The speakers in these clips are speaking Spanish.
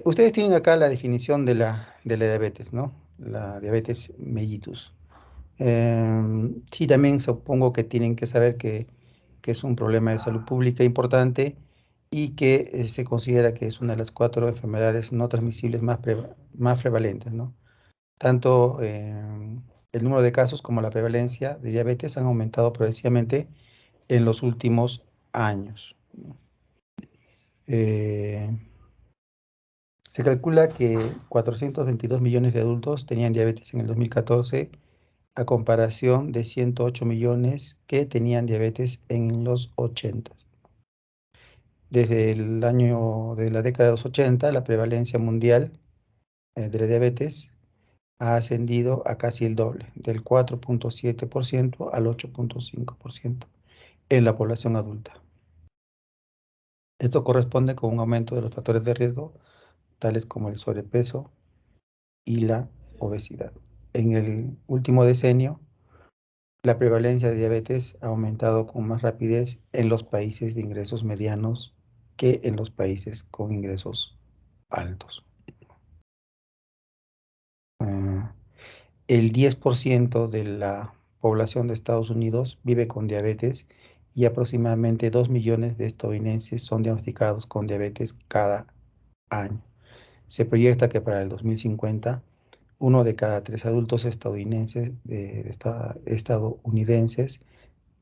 Ustedes tienen acá la definición de la diabetes, ¿no? La diabetes mellitus. Sí, también supongo que tienen que saber que es un problema de salud pública importante y que se considera que es una de las cuatro enfermedades no transmisibles más prevalentes, ¿no? Tanto el número de casos como la prevalencia de diabetes han aumentado progresivamente en los últimos años. Eh, Se calcula que 422 millones de adultos tenían diabetes en el 2014, a comparación de 108 millones que tenían diabetes en los 80. Desde el año de la década de los 80, la prevalencia mundial de la diabetes ha ascendido a casi el doble, del 4,7% al 8,5% en la población adulta. Esto corresponde con un aumento de los factores de riesgo, tales como el sobrepeso y la obesidad. En el último decenio, la prevalencia de diabetes ha aumentado con más rapidez en los países de ingresos medianos que en los países con ingresos altos. Ah, el 10% de la población de Estados Unidos vive con diabetes y aproximadamente 2 millones de estadounidenses son diagnosticados con diabetes cada año. Se proyecta que para el 2050, uno de cada tres adultos estadounidenses, estadounidenses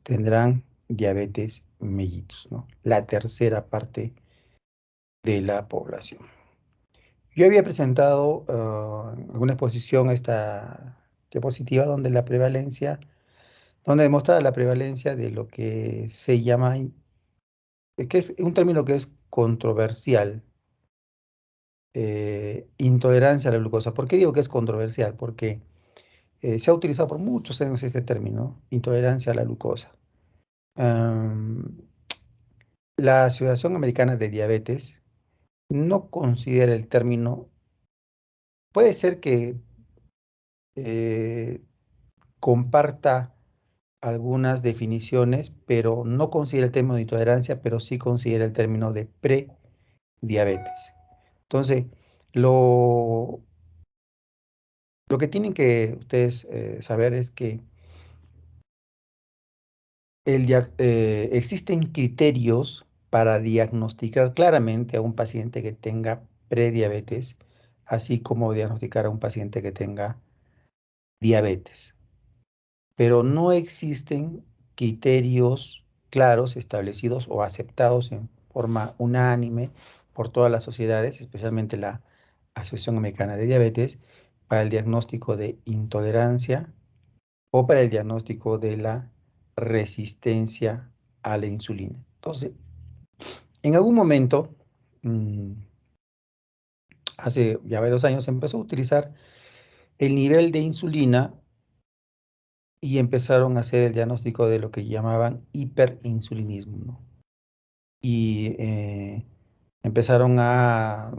tendrán diabetes mellitus, ¿no? La tercera parte de la población. Yo había presentado en alguna exposición esta diapositiva donde demostraba la prevalencia de lo que se llama, que es un término que es controversial, intolerancia a la glucosa. ¿Por qué digo que es controversial? Porque se ha utilizado por muchos años este término, intolerancia a la glucosa. Am, la Asociación Americana de Diabetes no considera el término, puede ser que eh, comparta algunas definiciones, pero no considera el término de intolerancia, pero sí considera el término de prediabetes. Entonces, lo, lo que tienen que ustedes saber es que existen criterios para diagnosticar claramente a un paciente que tenga prediabetes, así como diagnosticar a un paciente que tenga diabetes. Pero no existen criterios claros establecidos o aceptados en forma unánime por todas las sociedades, especialmente la Asociación Americana de Diabetes, para el diagnóstico de intolerancia o para el diagnóstico de la resistencia a la insulina. Entonces, en algún momento, mm, hace ya varios años, se empezó a utilizar el nivel de insulina y empezaron a hacer el diagnóstico de lo que llamaban hiperinsulinismo, ¿no? Y empezaron a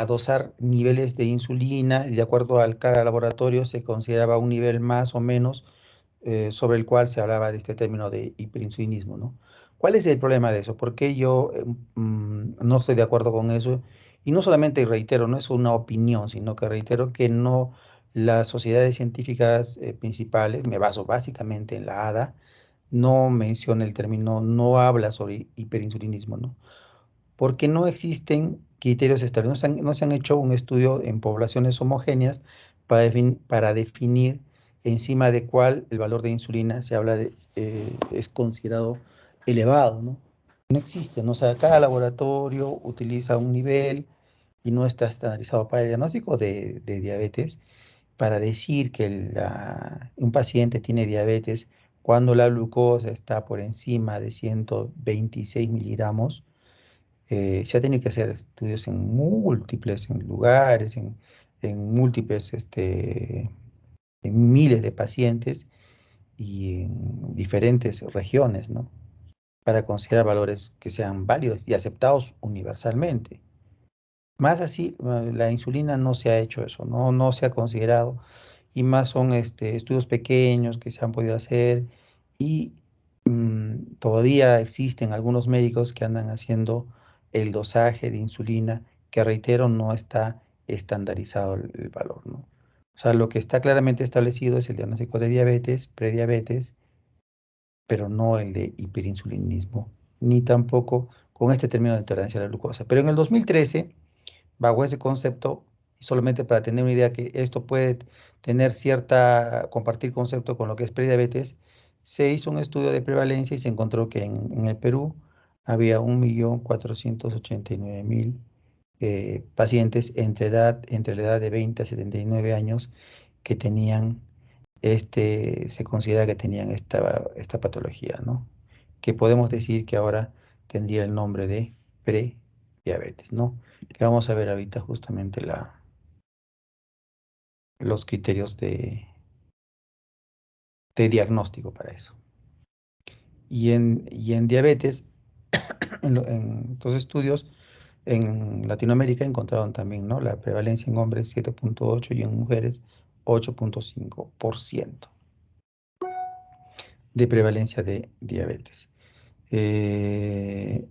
dosar niveles de insulina y de acuerdo al cada laboratorio se consideraba un nivel más o menos sobre el cual se hablaba de este término de hiperinsulinismo, ¿no? ¿Cuál es el problema de eso? ¿Por qué yo no estoy de acuerdo con eso? Y no solamente reitero, no es una opinión, sino que reitero que no las sociedades científicas principales, me baso básicamente en la ADA, no menciona el término, no habla sobre hiperinsulinismo, ¿no? Porque no existen criterios establecidos, no se han hecho un estudio en poblaciones homogéneas para definir encima de cuál el valor de insulina se habla es considerado elevado, ¿no? No existe, ¿no? O sea, cada laboratorio utiliza un nivel y no está estandarizado para el diagnóstico de diabetes para decir que un paciente tiene diabetes cuando la glucosa está por encima de 126 miligramos. Se ha tenido que hacer estudios en múltiples en lugares, en múltiples, en miles de pacientes y en diferentes regiones, ¿no? Para considerar valores que sean válidos y aceptados universalmente. Más así, la insulina no se ha hecho eso, no se ha considerado, y más son estudios pequeños que se han podido hacer, y todavía existen algunos médicos que andan haciendo el dosaje de insulina que reitero, no está estandarizado el valor, ¿no? O sea, lo que está claramente establecido es el diagnóstico de diabetes, prediabetes, pero no el de hiperinsulinismo, ni tampoco con este término de intolerancia a la glucosa. Pero en el 2013, bajo ese concepto, y solamente para tener una idea que esto puede tener compartir concepto con lo que es prediabetes, se hizo un estudio de prevalencia y se encontró que en el Perú había 1.489.000 pacientes entre la edad de 20 a 79 años que tenían se considera que tenían esta patología, ¿no? Que podemos decir que ahora tendría el nombre de prediabetes, ¿no? Que vamos a ver ahorita justamente los criterios de diagnóstico para eso. Y en diabetes, en estos estudios, en Latinoamérica encontraron también, ¿no? La prevalencia en hombres 7.8 y en mujeres 8.5% de prevalencia de diabetes. Eh,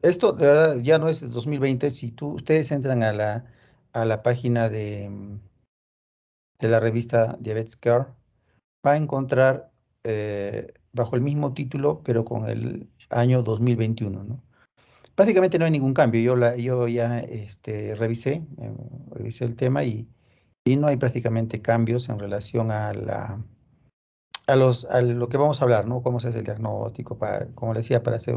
Esto de verdad ya no es el 2020. Si ustedes entran a la página de la revista Diabetes Care, va a encontrar bajo el mismo título, pero con el año 2021, ¿no? Prácticamente no hay ningún cambio. Yo ya revisé el tema y no hay prácticamente cambios en relación a lo que vamos a hablar, ¿no? Cómo se hace el diagnóstico, como le decía, para hacer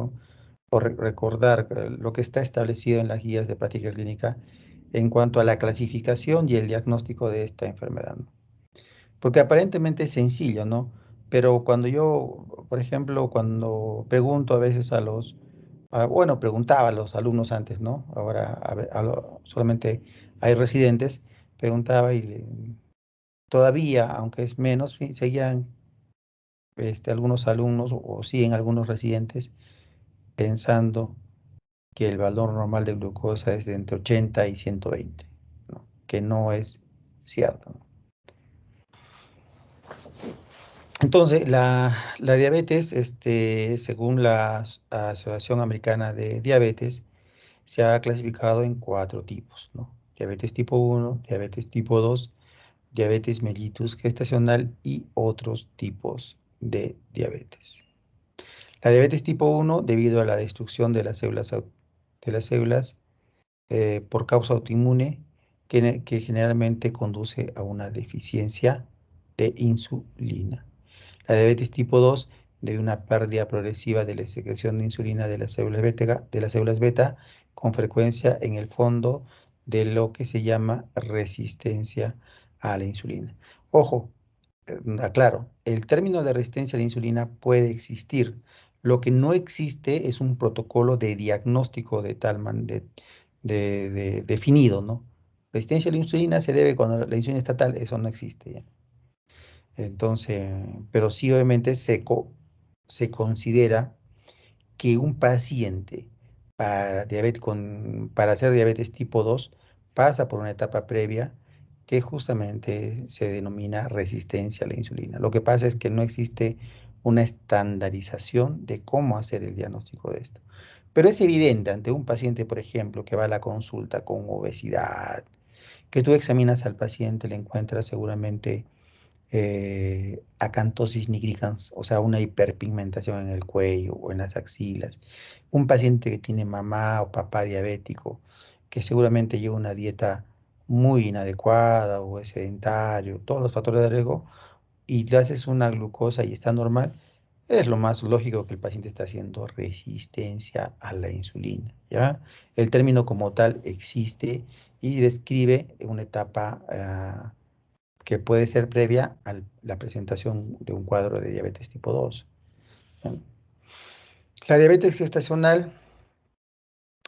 o recordar lo que está establecido en las guías de práctica clínica en cuanto a la clasificación y el diagnóstico de esta enfermedad, ¿no? Porque aparentemente es sencillo, ¿no? Pero cuando yo, por ejemplo, cuando pregunto a veces bueno, preguntaba a los alumnos antes, ¿no? Ahora solamente hay residentes, preguntaba y todavía, aunque es menos, sí, seguían algunos alumnos o siguen algunos residentes pensando que el valor normal de glucosa es de entre 80 y 120, ¿no? Que no es cierto, ¿no? Entonces, la diabetes, según la Asociación Americana de Diabetes, se ha clasificado en 4 tipos, ¿no? Diabetes tipo 1, diabetes tipo 2, diabetes mellitus gestacional y otros tipos de diabetes. La diabetes tipo 1, debido a la destrucción de las células por causa autoinmune, que generalmente conduce a una deficiencia de insulina. La diabetes tipo 2, de una pérdida progresiva de la secreción de insulina de las células beta, con frecuencia en el fondo de lo que se llama resistencia a la insulina. Ojo, aclaro, el término de resistencia a la insulina puede existir. Lo que no existe es un protocolo de diagnóstico definido, ¿no? Resistencia a la insulina se debe cuando la insulina estatal, eso no existe ya. Entonces, pero sí obviamente se considera que un paciente para hacer diabetes tipo 2 pasa por una etapa previa que justamente se denomina resistencia a la insulina. Lo que pasa es que no existe una estandarización de cómo hacer el diagnóstico de esto. Pero es evidente ante un paciente, por ejemplo, que va a la consulta con obesidad, que tú examinas al paciente, le encuentras seguramente acantosis nigricans, o sea, una hiperpigmentación en el cuello o en las axilas. Un paciente que tiene mamá o papá diabético, que seguramente lleva una dieta muy inadecuada o es sedentario, todos los factores de riesgo, y le haces una glucosa y está normal, es lo más lógico que el paciente está haciendo resistencia a la insulina, ¿ya? El término como tal existe y describe una etapa que puede ser previa a la presentación de un cuadro de diabetes tipo 2. ¿Ya? La diabetes gestacional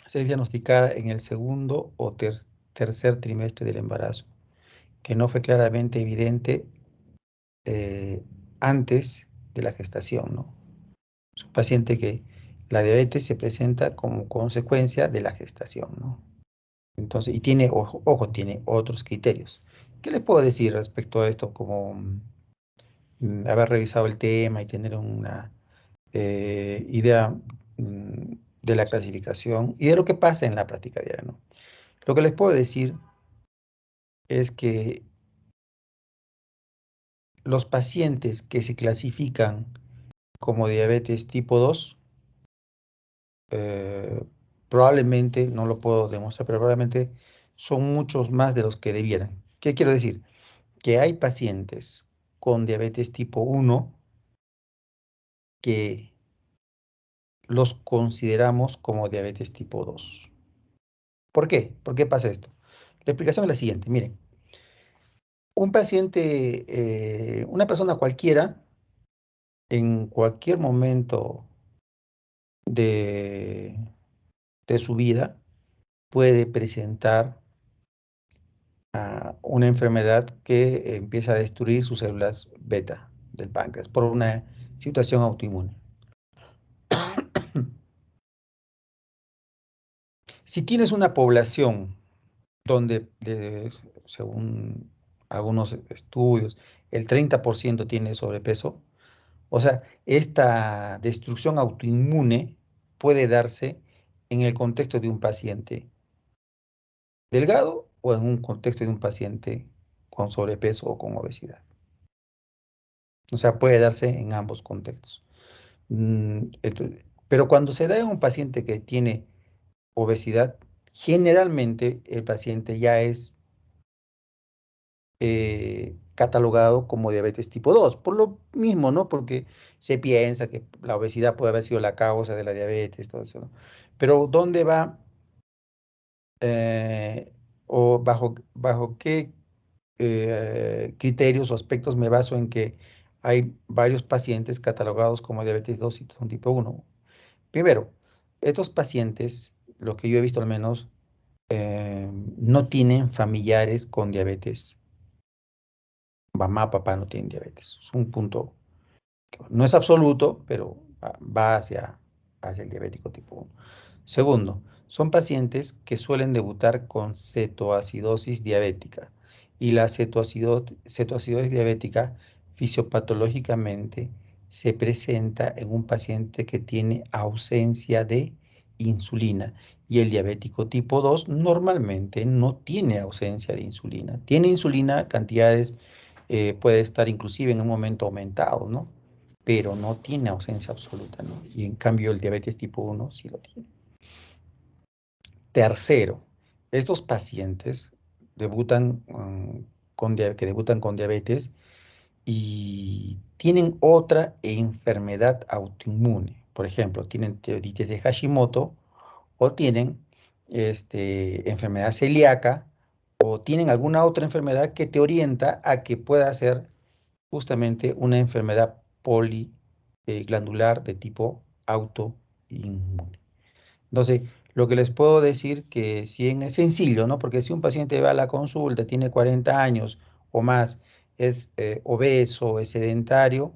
se es diagnosticada en el segundo o tercer trimestre del embarazo, que no fue claramente evidente eh, antes de la gestación, ¿no? Es un paciente que la diabetes se presenta como consecuencia de la gestación, ¿no? Entonces, y tiene, ojo, tiene otros criterios. ¿Qué les puedo decir respecto a esto? Como haber revisado el tema y tener una idea de la clasificación y de lo que pasa en la práctica diaria, ¿no? Lo que les puedo decir es que los pacientes que se clasifican como diabetes tipo 2, eh, probablemente, no lo puedo demostrar, pero probablemente son muchos más de los que debieran. ¿Qué quiero decir? Que hay pacientes con diabetes tipo 1 que los consideramos como diabetes tipo 2. ¿Por qué? ¿Por qué pasa esto? La explicación es la siguiente. Miren, un paciente, una persona cualquiera, en cualquier momento de, de su vida, puede presentar una enfermedad que empieza a destruir sus células beta del páncreas por una situación autoinmune. Si tienes una población donde, según algunos estudios, el 30% tiene sobrepeso, o sea, esta destrucción autoinmune puede darse en el contexto de un paciente delgado o en un contexto de un paciente con sobrepeso o con obesidad. O sea, puede darse en ambos contextos. Pero cuando se da en un paciente que tiene obesidad, generalmente el paciente ya es catalogado como diabetes tipo 2 por lo mismo, ¿no? Porque se piensa que la obesidad puede haber sido la causa de la diabetes, todo eso, ¿no? Pero ¿dónde va o bajo qué criterios o aspectos me baso en que hay varios pacientes catalogados como diabetes 2 y son tipo 1? Primero, estos pacientes, lo que yo he visto al menos, no tienen familiares con diabetes. Mamá, papá no tienen diabetes. Es un punto que no es absoluto, pero va hacia el diabético tipo 1. Segundo, son pacientes que suelen debutar con cetoacidosis diabética y la cetoacidosis diabética fisiopatológicamente se presenta en un paciente que tiene ausencia de insulina y el diabético tipo 2 normalmente no tiene ausencia de insulina. Tiene insulina, cantidades, puede estar inclusive en un momento aumentado, ¿no? Pero no tiene ausencia absoluta, ¿no? Y en cambio el diabetes tipo 1 sí lo tiene. Tercero, estos pacientes debutan, que debutan con diabetes y tienen otra enfermedad autoinmune. Por ejemplo, tienen tiroiditis de Hashimoto o tienen enfermedad celíaca o tienen alguna otra enfermedad que te orienta a que pueda ser justamente una enfermedad poliglandular de tipo autoinmune. Entonces, lo que les puedo decir que si es sencillo, ¿no? Porque si un paciente va a la consulta, tiene 40 años o más, es obeso, es sedentario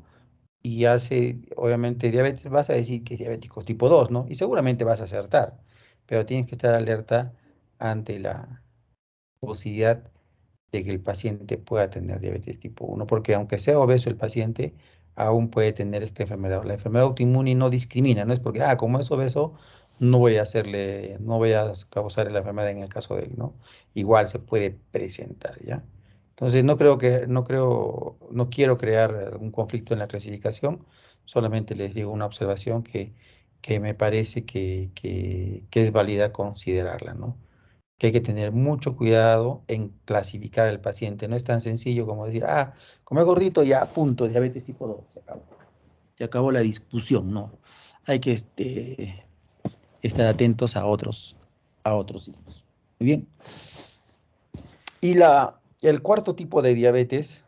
y hace, obviamente, diabetes, vas a decir que es diabético tipo 2, ¿no? Y seguramente vas a acertar, pero tienes que estar alerta ante la posibilidad de que el paciente pueda tener diabetes tipo 1, porque aunque sea obeso el paciente, aún puede tener esta enfermedad. La enfermedad autoinmune no discrimina, no es porque, como es obeso, no voy a causar la enfermedad en el caso de él, ¿no? Igual se puede presentar, ¿ya? Entonces, no quiero crear un conflicto en la clasificación, solamente les digo una observación que me parece que es válida considerarla, ¿no? Que hay que tener mucho cuidado en clasificar al paciente. No es tan sencillo como decir, como es gordito, ya, punto, diabetes tipo 2, se acabó. Se acabó la discusión, no. Hay que estar atentos a otros signos. Muy bien. Y el cuarto tipo de diabetes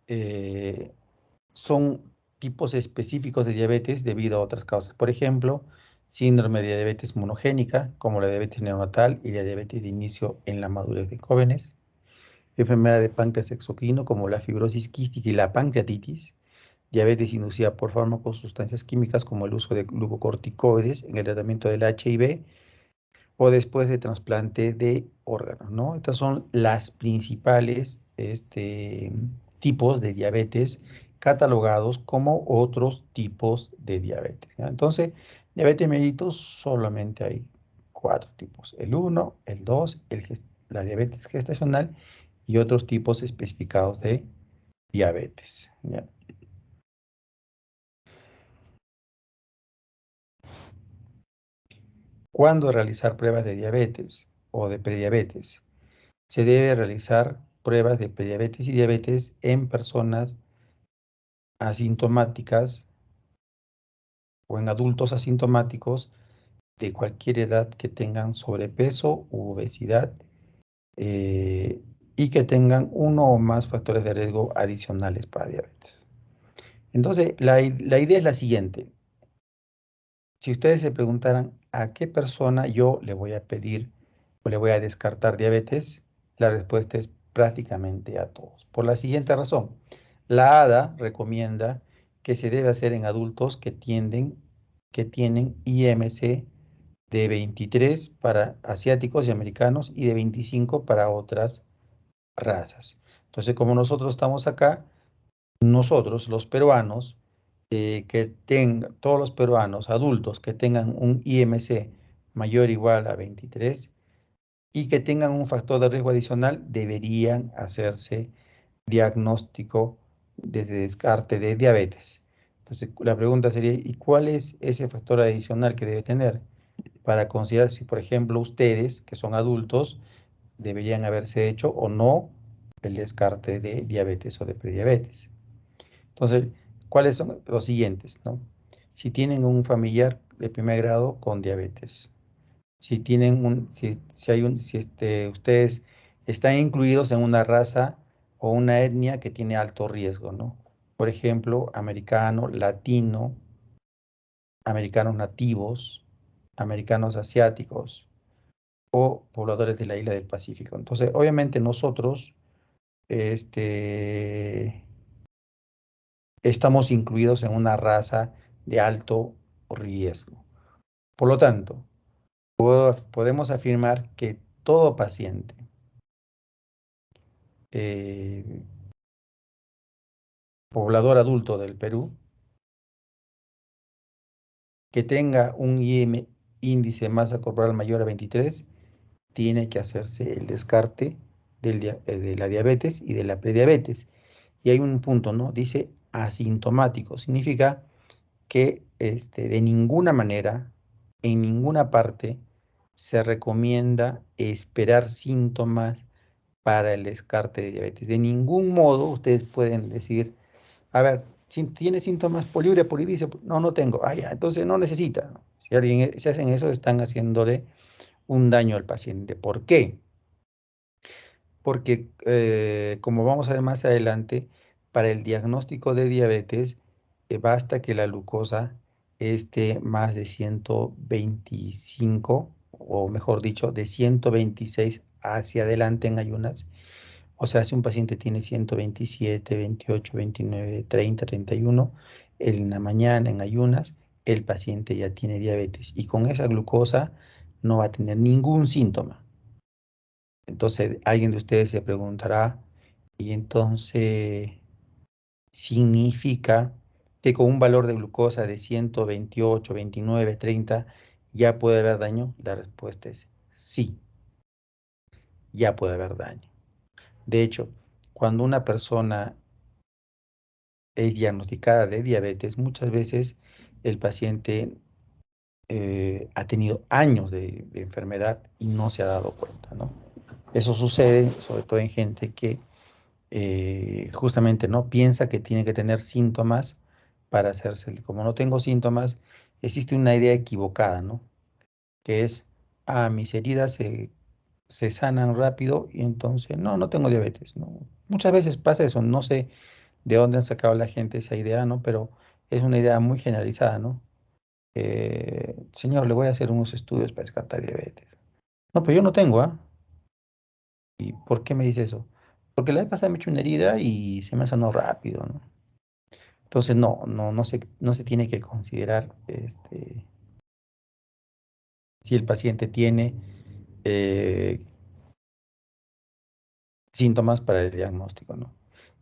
eh, son tipos específicos de diabetes debido a otras causas. Por ejemplo, síndrome de diabetes monogénica, como la diabetes neonatal y la diabetes de inicio en la madurez de jóvenes. Enfermedad de páncreas exocrino, como la fibrosis quística y la pancreatitis. Diabetes inducida por fármacos, sustancias químicas, como el uso de glucocorticoides en el tratamiento del HIV o después de trasplante de órganos, ¿no? Estas son las principales tipos de diabetes catalogados como otros tipos de diabetes, ¿ya? Entonces, Diabetes mellitus solamente hay cuatro tipos: el uno, el 2, la diabetes gestacional y otros tipos especificados de diabetes. ¿Ya? ¿Cuándo realizar pruebas de diabetes o de prediabetes? Se debe realizar pruebas de prediabetes y diabetes en personas asintomáticas o en adultos asintomáticos de cualquier edad que tengan sobrepeso u obesidad, eh, y que tengan uno o más factores de riesgo adicionales para diabetes. Entonces, la idea es la siguiente. Si ustedes se preguntaran a qué persona yo le voy a pedir o le voy a descartar diabetes, la respuesta es prácticamente a todos. Por la siguiente razón: la ADA recomienda que se debe hacer en adultos que tienen IMC de 23 para asiáticos y americanos y de 25 para otras razas. Entonces, como nosotros estamos acá, nosotros, los peruanos, todos los peruanos adultos que tengan un IMC mayor o igual a 23 y que tengan un factor de riesgo adicional, deberían hacerse diagnóstico desde descarte de diabetes. Entonces, la pregunta sería: ¿y cuál es ese factor adicional que debe tener para considerar si, por ejemplo, ustedes, que son adultos, deberían haberse hecho o no el descarte de diabetes o de prediabetes? Entonces, ¿cuáles son los siguientes, no? Si tienen un familiar de primer grado con diabetes, si hay si ustedes están incluidos en una raza o una etnia que tiene alto riesgo, ¿no? Por ejemplo, americano, latino, americanos nativos, americanos asiáticos o pobladores de la isla del Pacífico. Entonces, obviamente nosotros, este, estamos incluidos en una raza de alto riesgo. Por lo tanto, podemos afirmar que todo paciente eh, poblador adulto del Perú que tenga un índice de masa corporal mayor a 23 tiene que hacerse el descarte de la diabetes y de la prediabetes. Y hay un punto, ¿no? Dice asintomático. Significa que de ninguna manera, en ninguna parte, se recomienda esperar síntomas para el descarte de diabetes. De ningún modo ustedes pueden decir: a ver, si tiene síntomas poliuria, polidice, no, no tengo. Ah, ya, entonces no necesita, ¿no? Si hacen eso, están haciéndole un daño al paciente. ¿Por qué? Porque, como vamos a ver más adelante, para el diagnóstico de diabetes, basta que la glucosa esté más de 125, o mejor dicho, de 126 hacia adelante en ayunas. O sea, si un paciente tiene 127, 28, 29, 30, 31, en la mañana en ayunas, el paciente ya tiene diabetes y con esa glucosa no va a tener ningún síntoma. Entonces, alguien de ustedes se preguntará: ¿y entonces significa que con un valor de glucosa de 128, 29, 30 ya puede haber daño? La respuesta es sí, ya puede haber daño. De hecho, cuando una persona es diagnosticada de diabetes, muchas veces el paciente ha tenido años de enfermedad y no se ha dado cuenta, ¿no? Eso sucede sobre todo en gente que justamente no piensa que tiene que tener síntomas para hacerse. Como no tengo síntomas, existe una idea equivocada, ¿no? Que es: ah, mis heridas se sanan rápido y entonces no, no tengo diabetes, ¿no? Muchas veces pasa eso, no sé de dónde han sacado la gente esa idea, ¿no? Pero es una idea muy generalizada, ¿no? Señor, le voy a hacer unos estudios para descartar diabetes. No, pues yo no tengo, ¿ah? ¿Y por qué me dice eso? Porque la vez pasada me he hecho una herida y se me ha sanado rápido, ¿no? Entonces, no se tiene que considerar si el paciente tiene eh, síntomas para el diagnóstico, ¿no?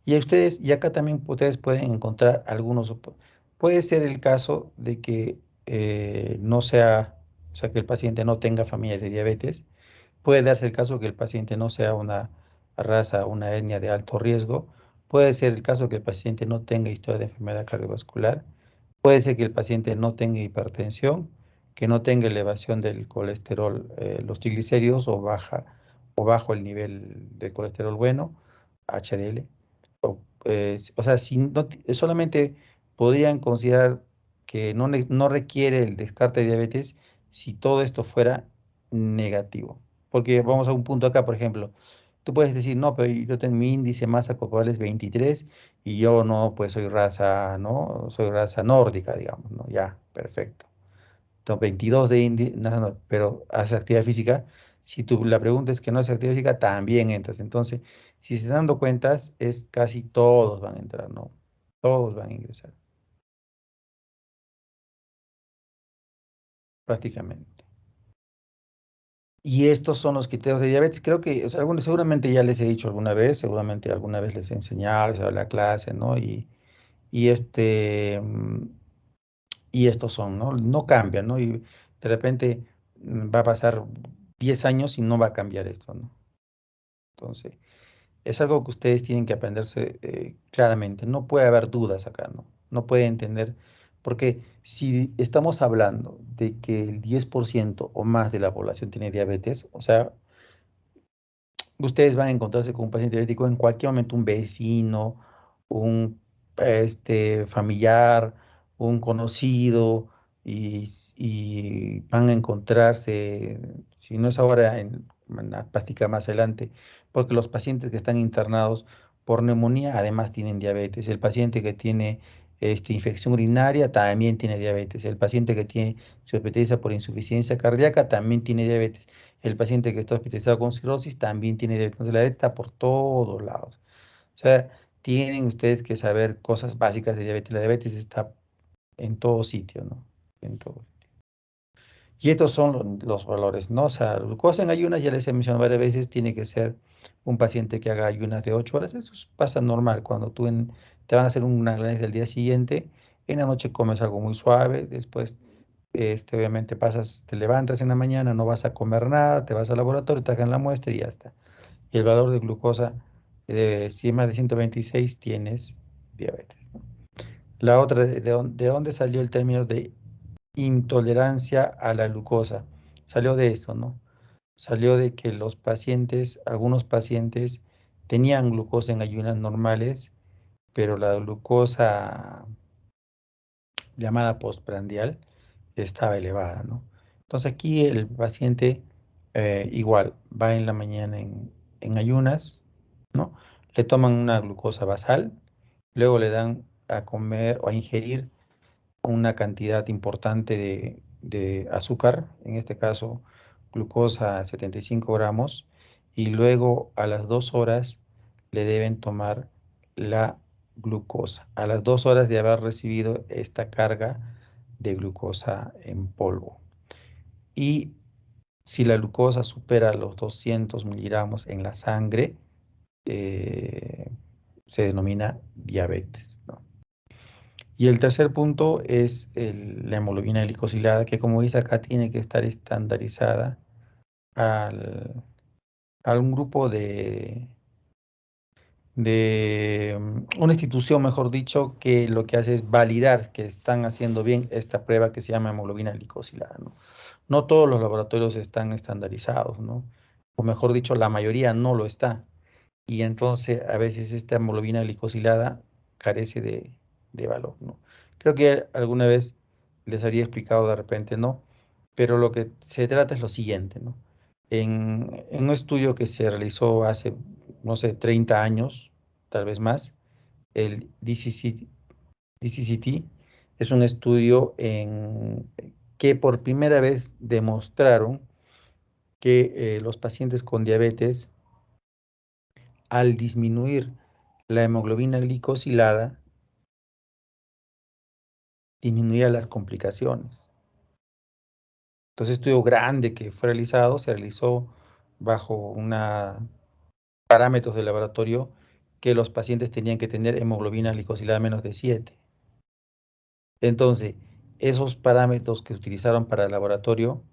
Y acá también ustedes pueden encontrar algunos. Puede ser el caso de que no sea, o sea, que el paciente no tenga familia de diabetes. Puede darse el caso que el paciente no sea una raza, una etnia de alto riesgo. Puede ser el caso que el paciente no tenga historia de enfermedad cardiovascular. Puede ser que el paciente no tenga hipertensión, que no tenga elevación del colesterol, los triglicéridos o bajo el nivel de colesterol bueno, HDL. O sea, si no solamente podrían considerar que no requiere el descarte de diabetes si todo esto fuera negativo. Porque vamos a un punto acá, por ejemplo, tú puedes decir, no, pero yo tengo mi índice de masa corporal es 23 y yo no, pues soy raza, ¿no? Soy raza nórdica, digamos, ¿no? Ya, perfecto. Entonces, 22 de índice, no, no, pero haces actividad física. Si tú la pregunta es que no hace actividad física, también entras. Entonces, si se están dando cuentas, es casi todos van a entrar, ¿no? Todos van a ingresar, prácticamente. Y estos son los criterios de diabetes. Creo que, o sea, seguramente ya les he dicho alguna vez, seguramente alguna vez les he enseñado, les he dado la clase, ¿no? Y y estos son, ¿no? No cambian, ¿no? Y de repente va a pasar 10 años y no va a cambiar esto, ¿no? Entonces, es algo que ustedes tienen que aprenderse claramente. No puede haber dudas acá, ¿no? No puede entender, porque si estamos hablando de que el 10% o más de la población tiene diabetes, o sea, ustedes van a encontrarse con un paciente diabético en cualquier momento, un vecino, un familiar, un conocido, y van a encontrarse, si no es ahora, en la práctica más adelante, porque los pacientes que están internados por neumonía además tienen diabetes. El paciente que tiene infección urinaria también tiene diabetes. El paciente que se hospitaliza por insuficiencia cardíaca también tiene diabetes. El paciente que está hospitalizado con cirrosis también tiene diabetes. Entonces, la diabetes está por todos lados. O sea, tienen ustedes que saber cosas básicas de diabetes. La diabetes está en todo sitio, ¿no? En todo. Y estos son los valores, ¿no? O sea, glucosa en ayunas, ya les he mencionado varias veces, tiene que ser un paciente que haga ayunas de 8 horas. Pasa normal cuando te van a hacer un análisis del día siguiente. En la noche comes algo muy suave, después obviamente te levantas en la mañana, no vas a comer nada, te vas al laboratorio, te hagan la muestra y ya está. Y el valor de glucosa, si es más de 126, tienes diabetes. La otra, de dónde salió el término de intolerancia a la glucosa? Salió de esto, ¿no? Salió de que algunos pacientes tenían glucosa en ayunas normales, pero la glucosa llamada postprandial estaba elevada, ¿no? Entonces aquí el paciente igual va en la mañana en ayunas, ¿no? Le toman una glucosa basal, luego le dan a comer o a ingerir una cantidad importante de azúcar, en este caso glucosa 75 gramos, y luego a las 2 horas le deben tomar la glucosa, a las 2 horas de haber recibido esta carga de glucosa en polvo. Y si la glucosa supera los 200 miligramos en la sangre, eh, se denomina diabetes, ¿no? Y el tercer punto es la hemoglobina glicosilada, que como dice acá tiene que estar estandarizada al, a un grupo una institución, mejor dicho, que lo que hace es validar que están haciendo bien esta prueba que se llama hemoglobina glicosilada, ¿no? No todos los laboratorios están estandarizados, ¿no? O mejor dicho, la mayoría no lo está. Y entonces a veces esta hemoglobina glicosilada carece de valor, ¿no? Creo que alguna vez les habría explicado de repente, ¿no? Pero lo que se trata es lo siguiente, ¿no? En un estudio que se realizó hace, no sé, 30 años, tal vez más, el DCCT es un estudio que por primera vez demostraron que los pacientes con diabetes, al disminuir la hemoglobina glicosilada, disminuía las complicaciones. Entonces, estudio grande que fue realizado, se realizó bajo parámetros de laboratorio que los pacientes tenían que tener hemoglobina glicosilada menos de 7. Entonces, esos parámetros que utilizaron para el laboratorio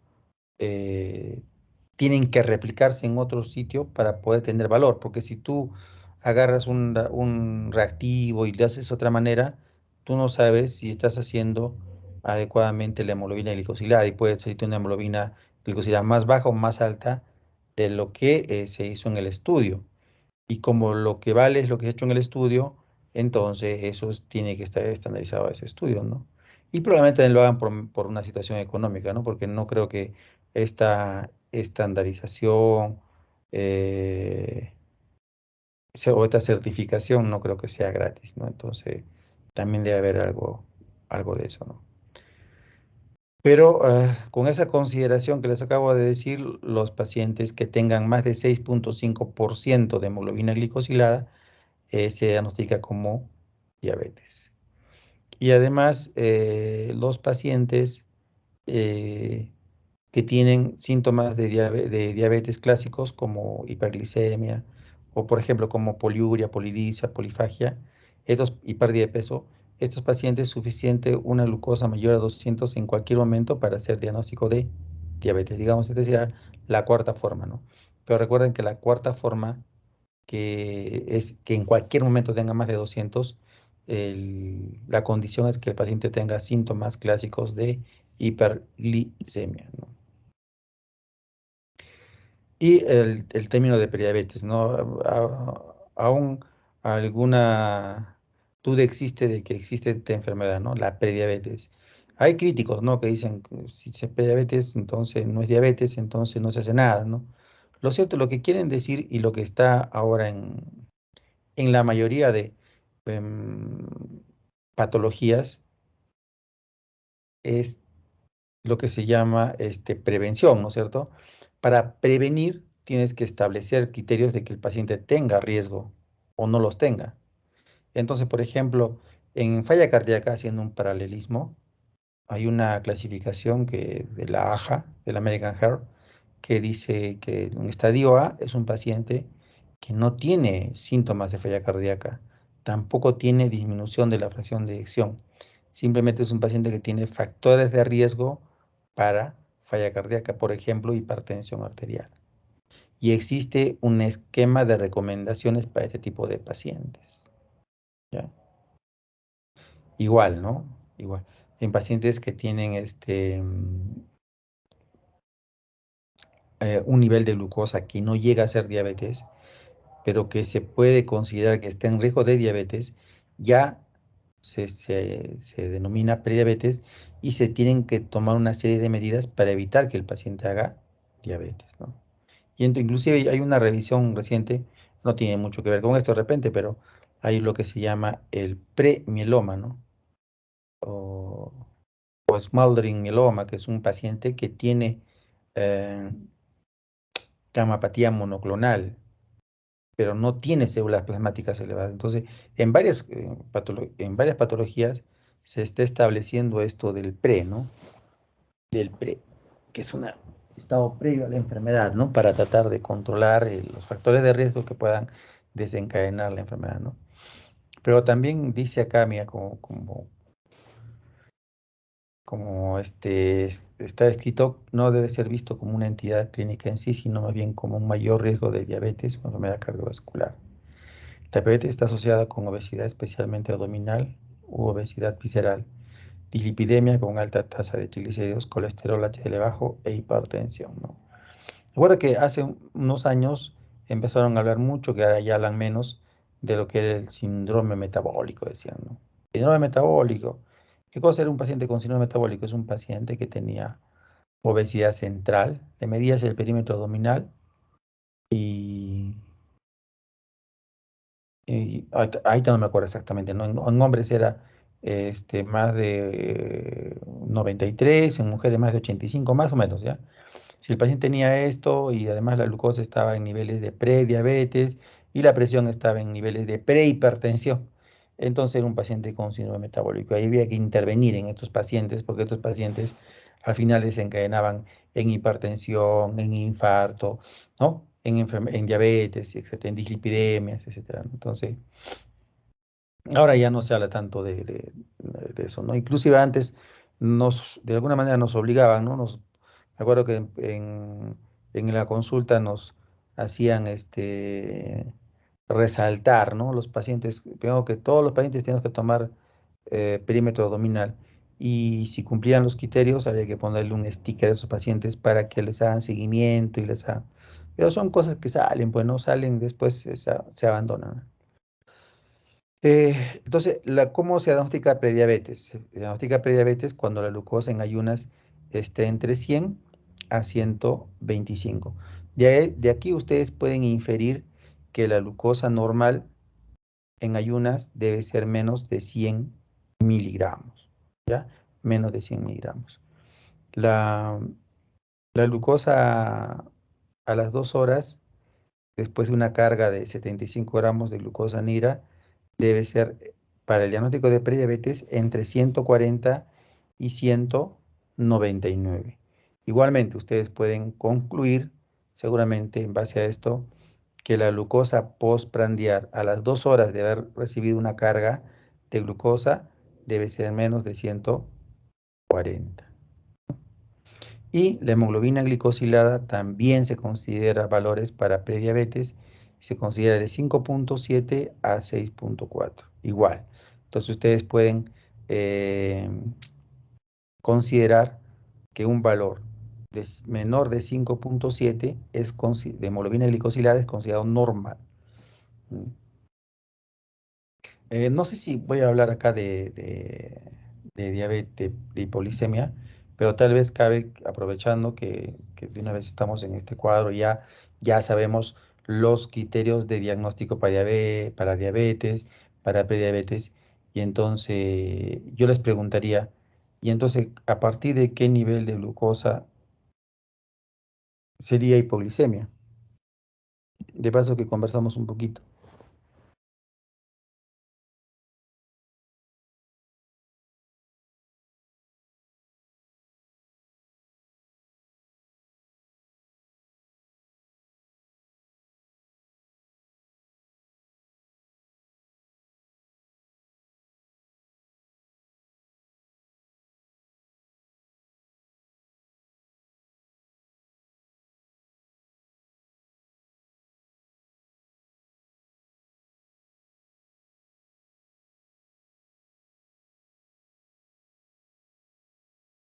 eh, tienen que replicarse en otro sitio para poder tener valor, porque si tú agarras un reactivo y le haces de otra manera, tú no sabes si estás haciendo adecuadamente la hemoglobina glicosilada y puede ser una hemoglobina glicosilada más baja o más alta de lo que se hizo en el estudio. Y como lo que vale es lo que se ha hecho en el estudio, entonces tiene que estar estandarizado ese estudio, ¿no? Y probablemente también lo hagan por una situación económica, ¿no? Porque no creo que esta estandarización o esta certificación no creo que sea gratis, ¿no? Entonces también debe haber algo de eso, ¿no? Pero con esa consideración que les acabo de decir, los pacientes que tengan más de 6,5% de hemoglobina glicosilada, se diagnostica como diabetes. Y además, los pacientes eh, que tienen síntomas de diabetes clásicos como hiperglicemia o, por ejemplo, como poliuria, polidipsia, polifagia, y pérdida de peso, estos pacientes es suficiente una glucosa mayor a 200 en cualquier momento para hacer diagnóstico de diabetes, digamos, es decir, la cuarta forma, ¿no? Pero recuerden que la cuarta forma que es que en cualquier momento tenga más de 200, la condición es que el paciente tenga síntomas clásicos de hiperglicemia, ¿no? Y el término de prediabetes, ¿no? Aún alguna duda existe de que existe esta enfermedad, ¿no? La prediabetes. Hay críticos, ¿no? Que dicen que si es prediabetes, entonces no es diabetes, entonces no se hace nada, ¿no? Lo cierto, lo que quieren decir y lo que está ahora en la mayoría de em, patologías es lo que se llama prevención, ¿no es cierto? Para prevenir tienes que establecer criterios de que el paciente tenga riesgo o no los tenga. Entonces, por ejemplo, en falla cardíaca, haciendo un paralelismo, hay una clasificación de la AHA, del American Heart, que dice que un estadio A es un paciente que no tiene síntomas de falla cardíaca, tampoco tiene disminución de la fracción de eyección, simplemente es un paciente que tiene factores de riesgo para falla cardíaca, por ejemplo, hipertensión arterial. Y existe un esquema de recomendaciones para este tipo de pacientes, ¿ya? Igual, ¿no? Igual. En pacientes que tienen un nivel de glucosa que no llega a ser diabetes, pero que se puede considerar que está en riesgo de diabetes, ya se denomina prediabetes y se tienen que tomar una serie de medidas para evitar que el paciente haga diabetes, ¿no? Y inclusive hay una revisión reciente, no tiene mucho que ver con esto de repente, pero hay lo que se llama el premieloma, ¿no? O, o smoldering mieloma, que es un paciente que tiene eh, gamapatía monoclonal, pero no tiene células plasmáticas elevadas. Entonces, en varias patologías se está estableciendo esto del pre, ¿no? Del pre, que es un estado previo a la enfermedad, ¿no? Para tratar de controlar los factores de riesgo que puedan desencadenar la enfermedad, ¿no? Pero también dice acá, mira, como está escrito, no debe ser visto como una entidad clínica en sí, sino más bien como un mayor riesgo de diabetes o enfermedad cardiovascular. La diabetes está asociada con obesidad, especialmente abdominal u obesidad visceral, dislipidemia con alta tasa de triglicéridos, colesterol HDL bajo e hipertensión, ¿no? Recuerda que hace unos años empezaron a hablar mucho, que ahora ya hablan menos, de lo que era el síndrome metabólico, decían, ¿no? Síndrome metabólico. ¿Qué cosa era un paciente con síndrome metabólico? Es un paciente que tenía obesidad central, le medías el perímetro abdominal y ahorita no me acuerdo exactamente, ¿no? En hombres era más de 93, en mujeres más de 85, más o menos, ¿ya? Si el paciente tenía esto y además la glucosa estaba en niveles de prediabetes y la presión estaba en niveles de prehipertensión, entonces era un paciente con síndrome metabólico. Ahí había que intervenir en estos pacientes porque estos pacientes al final desencadenaban en hipertensión, en infarto, ¿no? En diabetes, etcétera, en dislipidemias, etcétera, ¿no? Entonces, ahora ya no se habla tanto de eso, ¿no? Inclusive antes de alguna manera nos obligaban, ¿no? Me acuerdo que en la consulta nos hacían resaltar, ¿no? Los pacientes, primero que todos los pacientes teníamos que tomar perímetro abdominal y si cumplían los criterios había que ponerle un sticker a esos pacientes para que les hagan seguimiento y les hagan... Pero son cosas que salen, pues no salen, después se abandonan. Entonces, ¿cómo se diagnostica prediabetes? Se diagnostica prediabetes cuando la glucosa en ayunas esté entre 100 a 125. De aquí ustedes pueden inferir que la glucosa normal en ayunas debe ser menos de 100 miligramos, ¿ya? Menos de 100 miligramos. La, la glucosa a las 2 horas, después de una carga de 75 gramos de glucosa negra, debe ser para el diagnóstico de prediabetes entre 140 y 199. Igualmente, ustedes pueden concluir, seguramente en base a esto, que la glucosa postprandial a las 2 horas de haber recibido una carga de glucosa debe ser menos de 140. Y la hemoglobina glicosilada también se considera valores para prediabetes, se considera de 5,7 a 6,4, igual. Entonces ustedes pueden eh, considerar que un valor menor de 5,7 de hemoglobina glicosilada es considerado normal. ¿Mm? No sé si voy a hablar acá de diabetes, de hipoglicemia, pero tal vez cabe, aprovechando que de una vez estamos en este cuadro, ya sabemos los criterios de diagnóstico para diabetes, para prediabetes, y entonces yo les preguntaría, y entonces, ¿a partir de qué nivel de glucosa sería hipoglicemia? De paso que conversamos un poquito.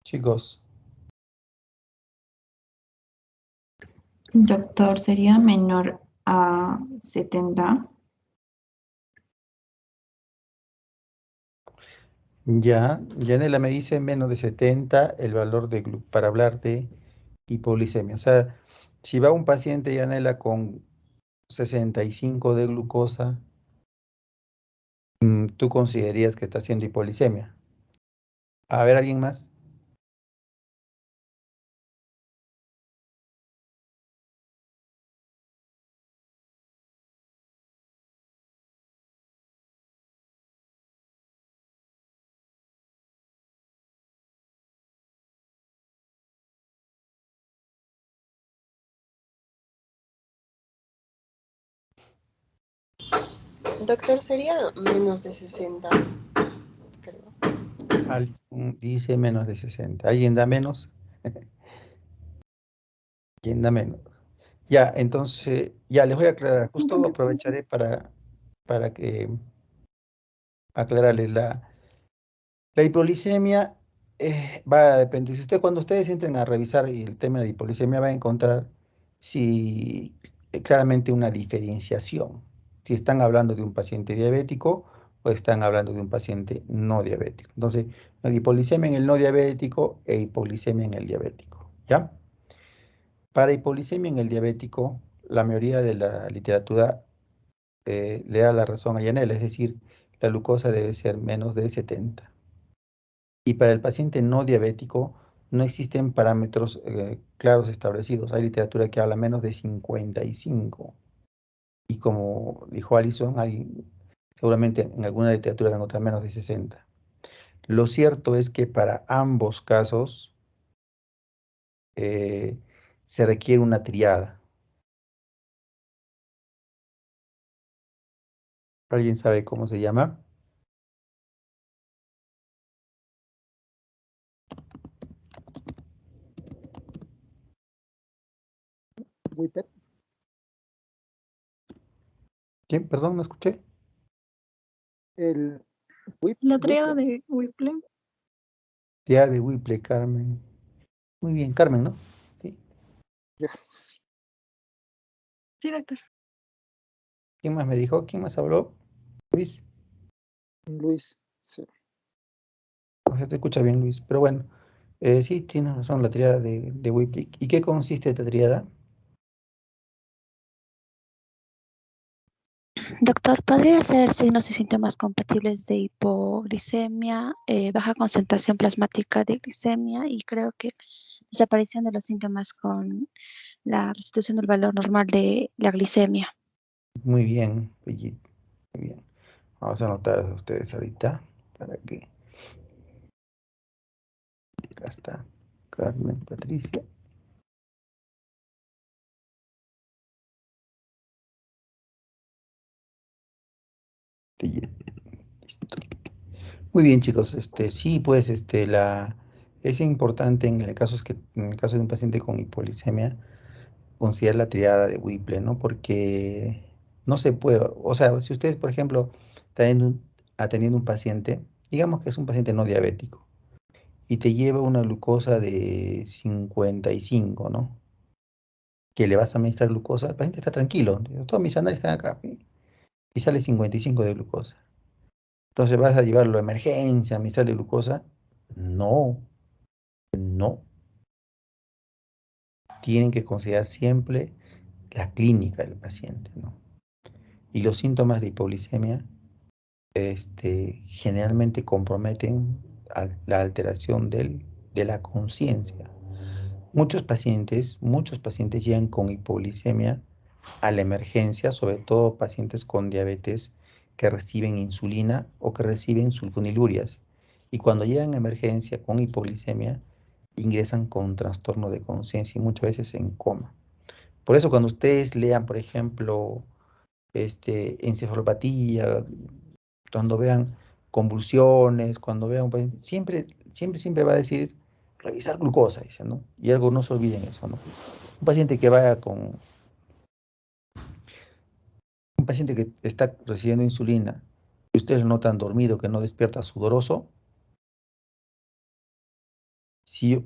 Chicos, Doctor, ¿sería menor a 70? ya, Yanela me dice menos de 70 el valor para hablar de hipoglicemia. O sea, si va un paciente, Yanela, con 65 de glucosa, ¿tú considerarías que está haciendo hipoglicemia? A ver, ¿alguien más? Doctor, sería menos de 60, creo. Alison dice menos de 60. ¿Alguien da menos? ¿Quién da menos? Ya, entonces, ya les voy a aclarar. Justo aprovecharé para que aclararles la hipoglicemia. Va a depender. Si cuando ustedes entren a revisar el tema de hipoglicemia, va a encontrar si claramente una diferenciación. Si están hablando de un paciente diabético o están hablando de un paciente no diabético. Entonces, la hipoglicemia en el no diabético e hipoglicemia en el diabético. ¿Ya? Para hipoglicemia en el diabético, la mayoría de la literatura le da la razón a Yanel, es decir, la glucosa debe ser menos de 70. Y para el paciente no diabético no existen parámetros claros establecidos. Hay literatura que habla menos de 55. Y como dijo Alison, seguramente en alguna literatura van a encontrar menos de 60. Lo cierto es que para ambos casos eh, se requiere una triada. ¿Alguien sabe cómo se llama? Whippet. ¿Quién? Perdón, no escuché. El La triada Whipple. de Whipple. Ya de Whipple, Carmen. Muy bien, Carmen, ¿no? Sí. Ya. Sí, doctor. ¿Quién más me dijo? ¿Quién más habló? Luis. Luis. Sí. No se te escucha bien, Luis. Pero bueno, sí, tienes razón, la triada de Whipple. ¿Y qué consiste esta triada? Doctor, ¿podría ser signos y síntomas compatibles de hipoglicemia, baja concentración plasmática de glicemia y creo que desaparición de los síntomas con la restitución del valor normal de la glicemia? Muy bien, Brigitte. Muy bien. Vamos a anotar a ustedes ahorita para que. Acá está Carmen Patricia. Brigitte. Listo. Muy bien, chicos. Sí, pues, es importante en el caso de un paciente con hipoglicemia, considerar la triada de Whipple, ¿no? Porque no se puede, o sea, si ustedes, por ejemplo, atendiendo un paciente, digamos que es un paciente no diabético, y te lleva una glucosa de 55, ¿no? Que le vas a administrar glucosa, el paciente está tranquilo, todos mis análisis están acá, y sale 55 de glucosa. Entonces vas a llevarlo a emergencia, a administrarle glucosa. No, no. Tienen que considerar siempre la clínica del paciente, ¿no? Y los síntomas de hipoglicemia, generalmente comprometen la alteración de la conciencia. Muchos pacientes llegan con hipoglicemia a la emergencia, sobre todo pacientes con diabetes que reciben insulina o que reciben sulfonilurias. Y cuando llegan a emergencia con hipoglicemia, ingresan con trastorno de conciencia y muchas veces en coma. Por eso cuando ustedes lean, por ejemplo, encefalopatía, cuando vean convulsiones, cuando vean, siempre va a decir revisar glucosa, dice, ¿no? Y algo, no se olviden eso, ¿no? Un paciente que vaya con, un paciente que está recibiendo insulina y ustedes lo notan dormido, que no despierta sudoroso,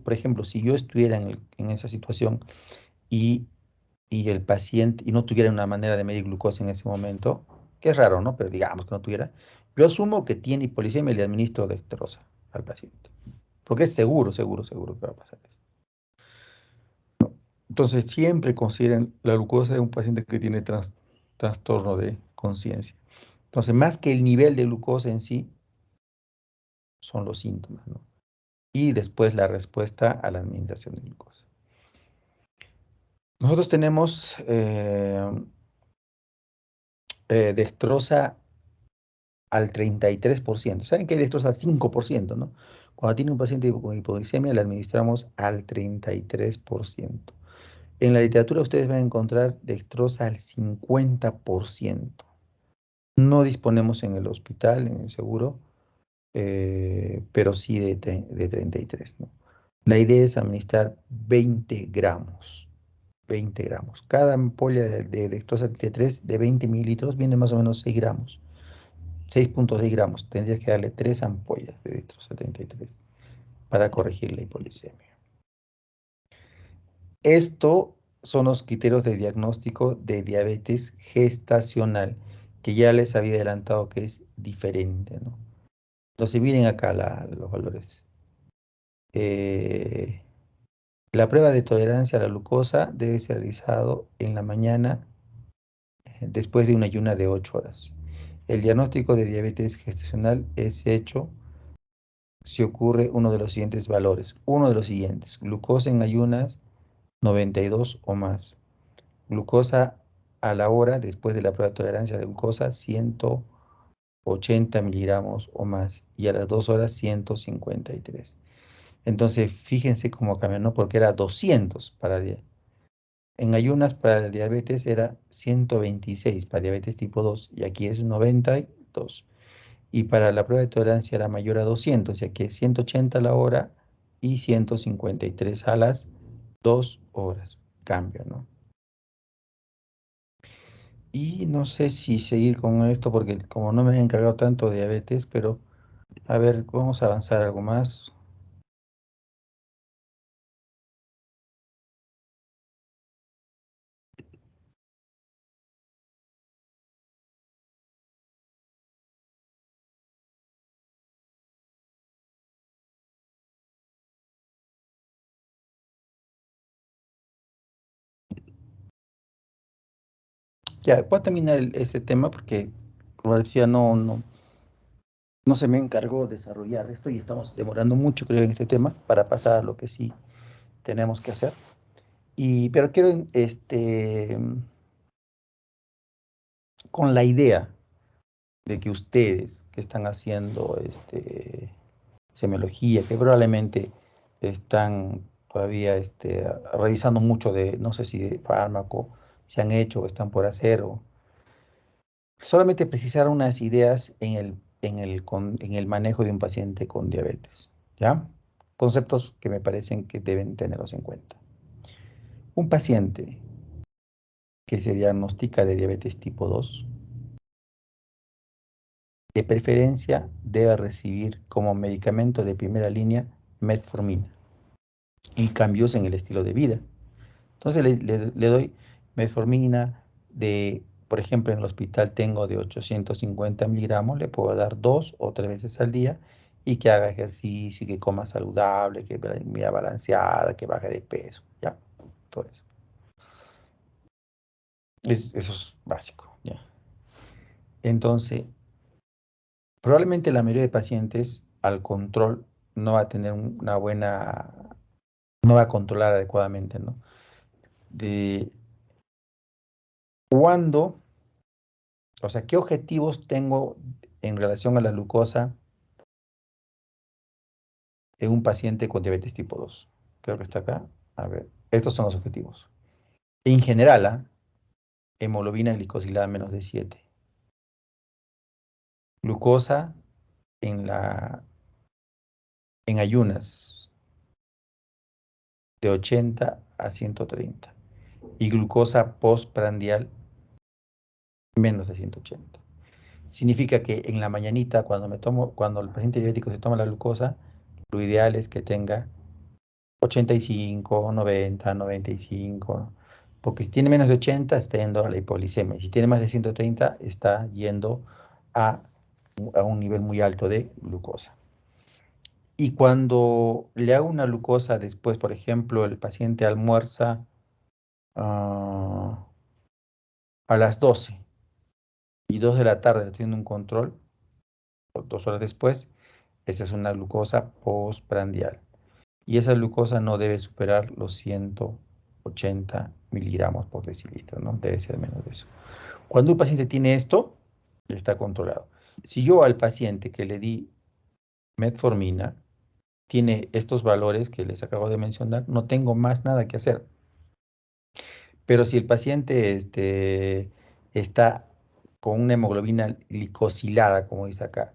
por ejemplo, si yo estuviera en esa situación y, y el paciente, y no tuviera una manera de medir glucosa en ese momento, que es raro, ¿no? Pero digamos que no tuviera, yo asumo que tiene hipoglicemia y le administro dextrosa al paciente. Porque es seguro que va a pasar eso. Entonces, siempre consideren la glucosa de un paciente que tiene trastorno de conciencia. Entonces, más que el nivel de glucosa en sí, son los síntomas, ¿no? Y después la respuesta a la administración de glucosa. Nosotros tenemos dextrosa al 33%. ¿Saben que hay dextrosa al 5%, no? Cuando tiene un paciente con hipoglicemia, le administramos al 33%. En la literatura ustedes van a encontrar dextrosa al 50%. No disponemos en el hospital, en el seguro, pero sí de 33, ¿no? La idea es administrar 20 gramos. 20 gramos. Cada ampolla de dextrosa 33 de 20 mililitros viene más o menos 6 gramos. 6,6 gramos. Tendrías que darle 3 ampollas de dextrosa 33 para corregir la hipoglicemia. Esto son los criterios de diagnóstico de diabetes gestacional, que ya les había adelantado que es diferente, ¿no? Entonces miren acá los valores. Eh, la prueba de tolerancia a la glucosa debe ser realizado en la mañana después de una ayuna de 8 horas. El diagnóstico de diabetes gestacional es hecho si ocurre uno de los siguientes valores. Uno de los siguientes: glucosa en ayunas 92 o más. Glucosa a la hora después de la prueba de tolerancia a la glucosa 180 miligramos o más. Y a las 2 horas 153. Entonces, fíjense cómo cambió, ¿no? Porque era 200 en ayunas para el diabetes era 126 para diabetes tipo 2 y aquí es 92. Y para la prueba de tolerancia era mayor a 200 y aquí es 180 a la hora y 153 a las 2 horas. Cambio, ¿no? Y no sé si seguir con esto porque como no me he encargado tanto de diabetes, pero a ver, vamos a avanzar algo más. Ya, voy a terminar este tema porque, como decía, no se me encargó desarrollar esto y estamos demorando mucho, creo, en este tema para pasar a lo que sí tenemos que hacer. Pero quiero, con la idea de que ustedes que están haciendo semiología, que probablemente están todavía revisando mucho de, no sé si de fármaco, se han hecho o están por hacer, o solamente precisar unas ideas en el manejo de un paciente con diabetes, ¿ya? Conceptos que me parecen que deben tenerlos en cuenta. Un paciente que se diagnostica de diabetes tipo 2, de preferencia debe recibir como medicamento de primera línea metformina y cambios en el estilo de vida. Entonces le doy metformina por ejemplo, en el hospital tengo de 850 miligramos, le puedo dar 2 o 3 veces al día y que haga ejercicio, y que coma saludable, que vea comida balanceada, que baje de peso, ¿ya? Todo eso. Eso es básico, ¿ya? Entonces, probablemente la mayoría de pacientes al control no va a tener una buena, no va a controlar adecuadamente, ¿no? De cuándo, o sea, ¿qué objetivos tengo en relación a la glucosa en un paciente con diabetes tipo 2? Creo que está acá. A ver, estos son los objetivos. En general, hemoglobina glicosilada menos de 7. Glucosa en ayunas de 80 a 130. Y glucosa postprandial menos de 180. Significa que en la mañanita, cuando el paciente diabético se toma la glucosa, lo ideal es que tenga 85, 90, 95, porque si tiene menos de 80 está yendo a la hipoglicemia, y si tiene más de 130 está yendo a, a un nivel muy alto de glucosa. Y cuando le hago una glucosa después, por ejemplo, el paciente almuerza a las 12 y 2 de la tarde tiene un control, 2 horas después, esa es una glucosa postprandial. Y esa glucosa no debe superar los 180 miligramos por decilitro, ¿no? Debe ser menos de eso. Cuando un paciente tiene esto, está controlado. Si yo al paciente que le di metformina tiene estos valores que les acabo de mencionar, no tengo más nada que hacer. Pero si el paciente está con una hemoglobina glicosilada, como dice acá,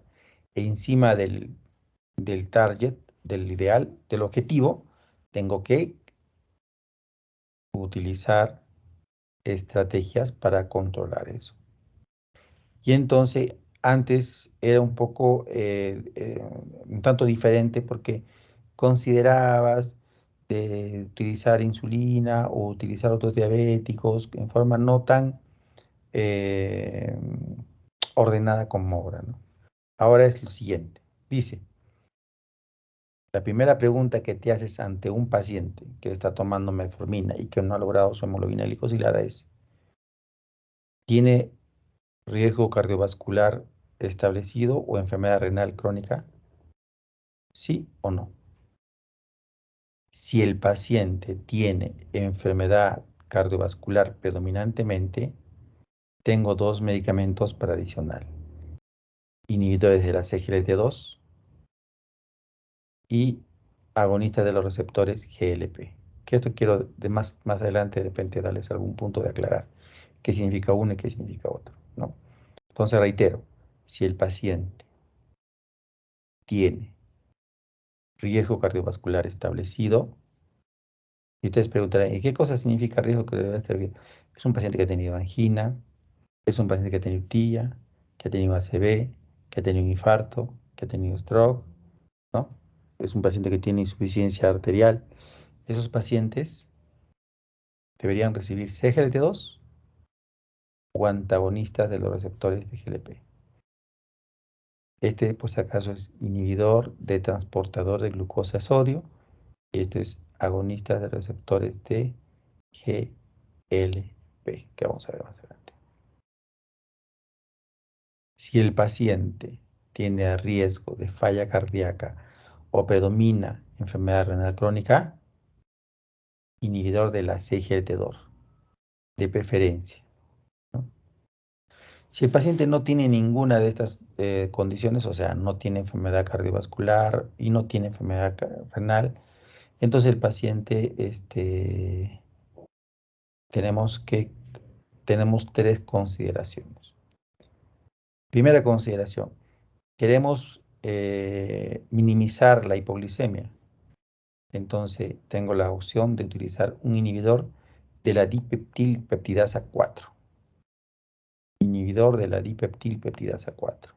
encima del target, del ideal, del objetivo, tengo que utilizar estrategias para controlar eso. Y entonces, antes era un tanto diferente porque considerabas de utilizar insulina o utilizar otros diabéticos en forma no tan eh, ordenada como ahora, ¿no? Ahora es lo siguiente. Dice, la primera pregunta que te haces ante un paciente que está tomando metformina y que no ha logrado su hemoglobina glicosilada es, ¿tiene riesgo cardiovascular establecido o enfermedad renal crónica? ¿Sí o no? Si el paciente tiene enfermedad cardiovascular predominantemente, tengo 2 medicamentos para adicional. Inhibidores de la CGLT2 y agonistas de los receptores GLP. Que esto quiero más adelante de repente darles algún punto de aclarar qué significa uno y qué significa otro, ¿no? Entonces reitero, si el paciente tiene riesgo cardiovascular establecido, y ustedes preguntarán, ¿y qué cosa significa riesgo cardiovascular establecido? Es un paciente que ha tenido angina, Es un paciente que ha tenido TIA, que ha tenido ACV, que ha tenido un infarto, que ha tenido stroke, ¿no? Es un paciente que tiene insuficiencia arterial. Esos pacientes deberían recibir CGLT2 o antagonistas de los receptores de GLP. Este, por si acaso, es inhibidor de transportador de glucosa a sodio, y esto es agonista de receptores de GLP, que vamos a ver más adelante. Si el paciente tiene a riesgo de falla cardíaca o predomina enfermedad renal crónica, inhibidor de la CGLT2, de preferencia, ¿no? Si el paciente no tiene ninguna de estas condiciones, o sea, no tiene enfermedad cardiovascular y no tiene enfermedad renal, entonces el paciente, tenemos tres consideraciones. Primera consideración, queremos minimizar la hipoglicemia. Entonces tengo la opción de utilizar un inhibidor de la dipeptilpeptidasa 4. Inhibidor de la dipeptilpeptidasa 4.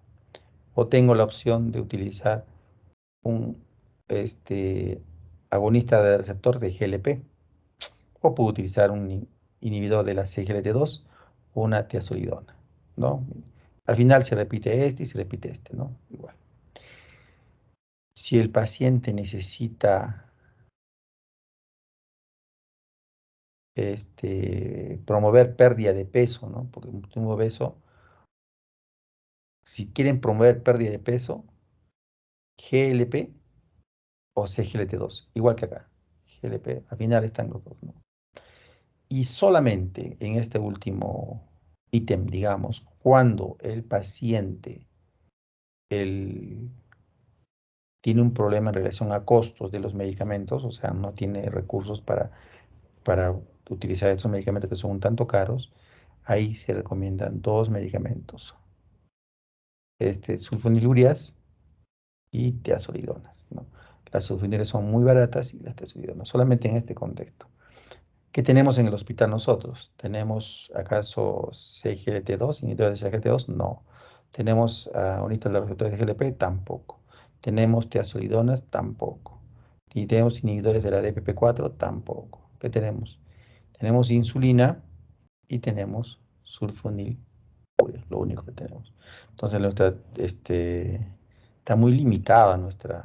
O tengo la opción de utilizar un agonista del receptor de GLP. O puedo utilizar un inhibidor de la CGLT2 o una tiazolidona, ¿no? Al final se repite este y se repite este, ¿no? Igual. Si el paciente necesita promover pérdida de peso, ¿no? Porque un obeso, si quieren promover pérdida de peso, GLP o CGLT2, igual que acá. GLP, al final están los dos, ¿no? Y solamente en este último ítem, digamos, cuando el paciente tiene un problema en relación a costos de los medicamentos, o sea, no tiene recursos para utilizar estos medicamentos que son un tanto caros, ahí se recomiendan dos medicamentos, sulfonilureas y tiazolidonas, ¿no? Las sulfonilureas son muy baratas y las tiazolidonas, solamente en este contexto. ¿Qué tenemos en el hospital nosotros? ¿Tenemos acaso CGLT2, inhibidores de CGLT2? No. ¿Tenemos agonistas de los receptores de GLP? Tampoco. ¿Tenemos tiazolidonas? Tampoco. ¿Y tenemos inhibidores de la DPP4? Tampoco. ¿Qué tenemos? Tenemos insulina y tenemos sulfonilurea, lo único que tenemos. Entonces está muy limitada nuestro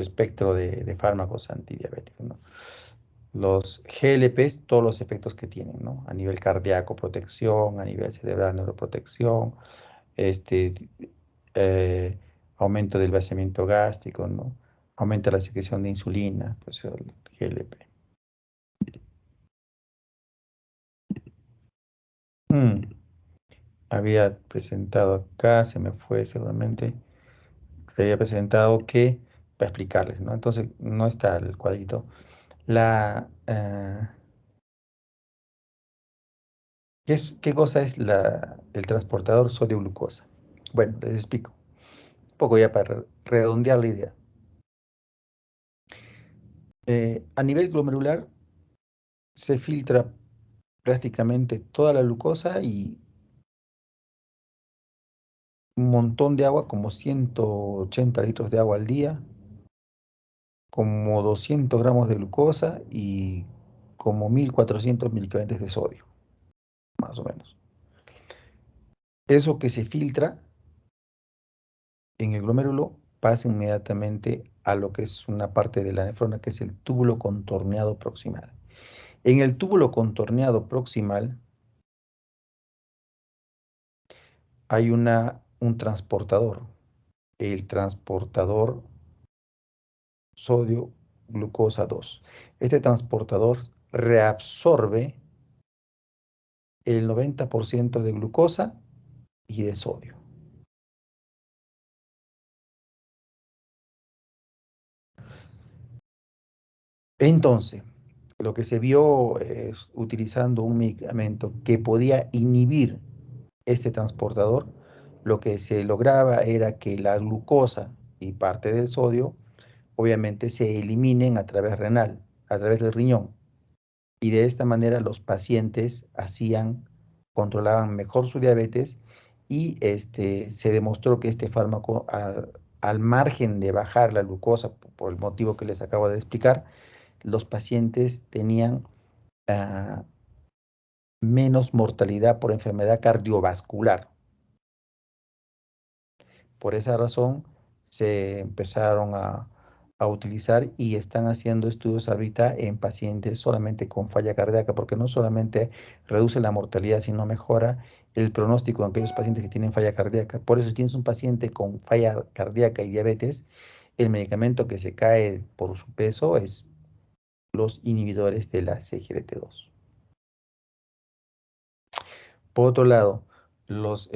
espectro de fármacos antidiabéticos, ¿no? Los GLPs, todos los efectos que tienen, ¿no? A nivel cardíaco, protección, a nivel cerebral, neuroprotección, este, aumento del vaciamiento gástrico, ¿no? Aumenta la secreción de insulina, pues el GLP. Había presentado acá, se me fue seguramente, se había presentado que, para explicarles, ¿no? Entonces, no está el cuadrito. ¿Qué cosa es el transportador sodio-glucosa? Bueno, les explico. Un poco ya para redondear la idea. A nivel glomerular se filtra prácticamente toda la glucosa y un montón de agua, como 180 litros de agua al día, como 200 gramos de glucosa y como 1400 miligramos de sodio, más o menos. Eso que se filtra en el glomérulo pasa inmediatamente a lo que es una parte de la nefrona, que es el túbulo contorneado proximal. En el túbulo contorneado proximal hay un transportador, el transportador sodio-glucosa 2. Este transportador reabsorbe el 90% de glucosa y de sodio. Entonces, lo que se vio es utilizando un medicamento que podía inhibir este transportador, lo que se lograba era que la glucosa y parte del sodio obviamente se eliminen a través renal, a través del riñón. Y de esta manera los pacientes controlaban mejor su diabetes y se demostró que este fármaco, al margen de bajar la glucosa, por el motivo que les acabo de explicar, los pacientes tenían menos mortalidad por enfermedad cardiovascular. Por esa razón se empezaron a utilizar y están haciendo estudios ahorita en pacientes solamente con falla cardíaca, porque no solamente reduce la mortalidad, sino mejora el pronóstico en aquellos pacientes que tienen falla cardíaca. Por eso, si tienes un paciente con falla cardíaca y diabetes, el medicamento que se cae por su peso es los inhibidores de la CGLT2. Por otro lado, los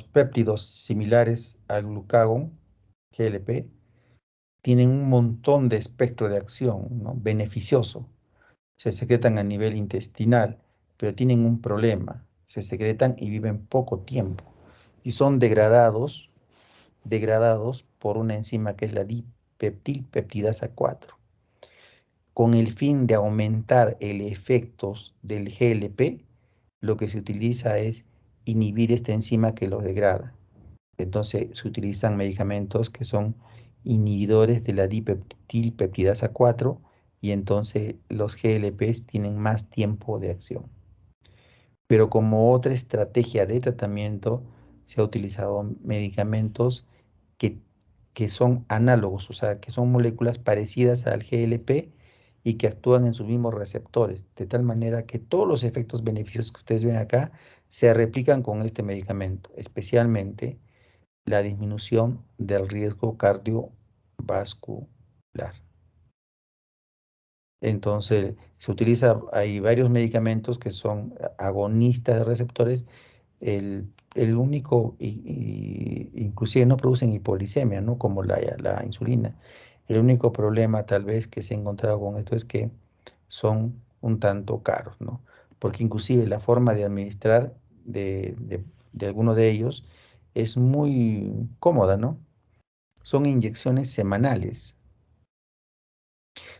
péptidos similares al glucagón, GLP, tienen un montón de espectro de acción, ¿no? Beneficioso. Se secretan a nivel intestinal, pero tienen un problema. Se secretan y viven poco tiempo. Y son degradados por una enzima que es la dipeptilpeptidasa 4, con el fin de aumentar el efecto del GLP. Lo que se utiliza es inhibir esta enzima que lo degrada. Entonces se utilizan medicamentos que son inhibidores de la dipeptilpeptidasa 4 y entonces los GLPs tienen más tiempo de acción. Pero como otra estrategia de tratamiento se ha utilizado medicamentos que, que son análogos, o sea, que son moléculas parecidas al GLP y que actúan en sus mismos receptores, de tal manera que todos los efectos beneficiosos que ustedes ven acá se replican con este medicamento, especialmente la disminución del riesgo cardiovascular. Entonces, hay varios medicamentos que son agonistas de receptores. El único, inclusive no producen hipoglicemia, ¿no? Como la insulina. El único problema tal vez que se ha encontrado con esto es que son un tanto caros, ¿no? Porque inclusive la forma de administrar de alguno de ellos es muy cómoda, ¿no? Son inyecciones semanales.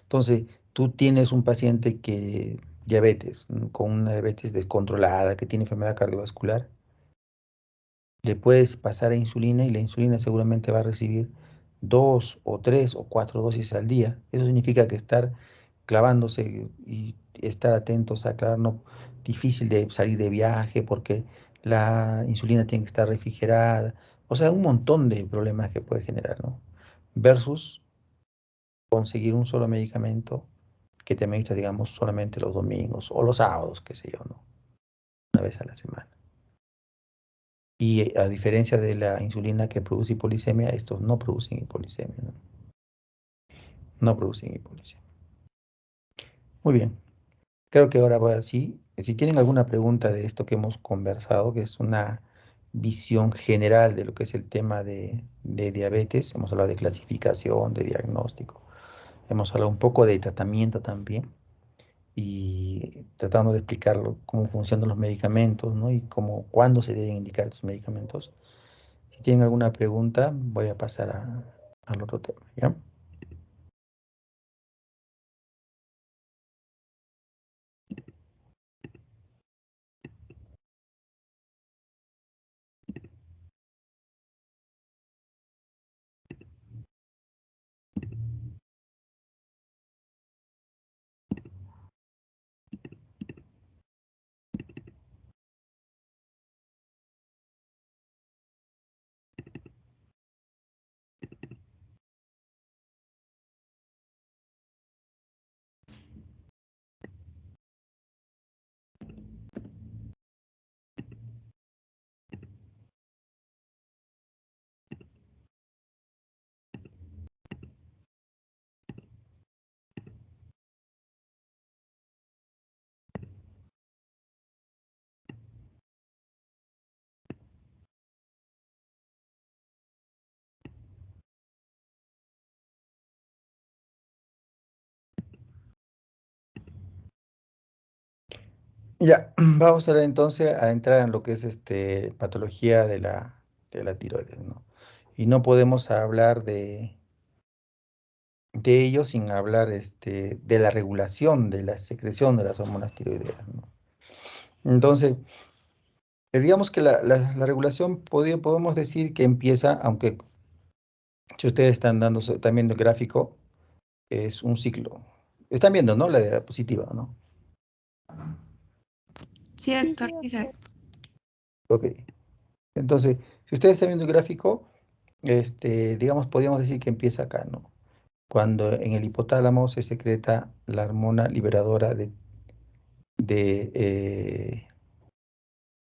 Entonces, tú tienes un paciente que diabetes, con una diabetes descontrolada, que tiene enfermedad cardiovascular, le puedes pasar a insulina y la insulina seguramente va a recibir 2 o 3 o 4 dosis al día. Eso significa que estar clavándose y estar atentos a, claro, no, difícil de salir de viaje porque la insulina tiene que estar refrigerada. O sea, un montón de problemas que puede generar, ¿no? Versus conseguir un solo medicamento que te administra, digamos, solamente los domingos o los sábados, qué sé yo, ¿no? Una vez a la semana. Y a diferencia de la insulina que produce hipoglicemia, estos no producen hipoglicemia, ¿no? No producen hipoglicemia. Muy bien. Creo que ahora va así. Si tienen alguna pregunta de esto que hemos conversado, que es una visión general de lo que es el tema de diabetes, hemos hablado de clasificación, de diagnóstico, hemos hablado un poco de tratamiento también y tratando de explicar cómo funcionan los medicamentos, ¿no? Y cuándo se deben indicar estos medicamentos. Si tienen alguna pregunta, voy a pasar al otro tema, ¿ya? Ya, vamos ahora entonces a entrar en lo que es patología de la tiroides, ¿no? Y no podemos hablar de ello sin hablar de la regulación de la secreción de las hormonas tiroideas, ¿no? Entonces, digamos que la regulación podemos decir que empieza, aunque si ustedes están también el gráfico, es un ciclo. Están viendo, ¿no? La diapositiva, ¿no? Sí, doctor, sí, sabe. Ok. Entonces, si ustedes están viendo el gráfico, digamos, podríamos decir que empieza acá, ¿no? Cuando en el hipotálamo se secreta la hormona liberadora de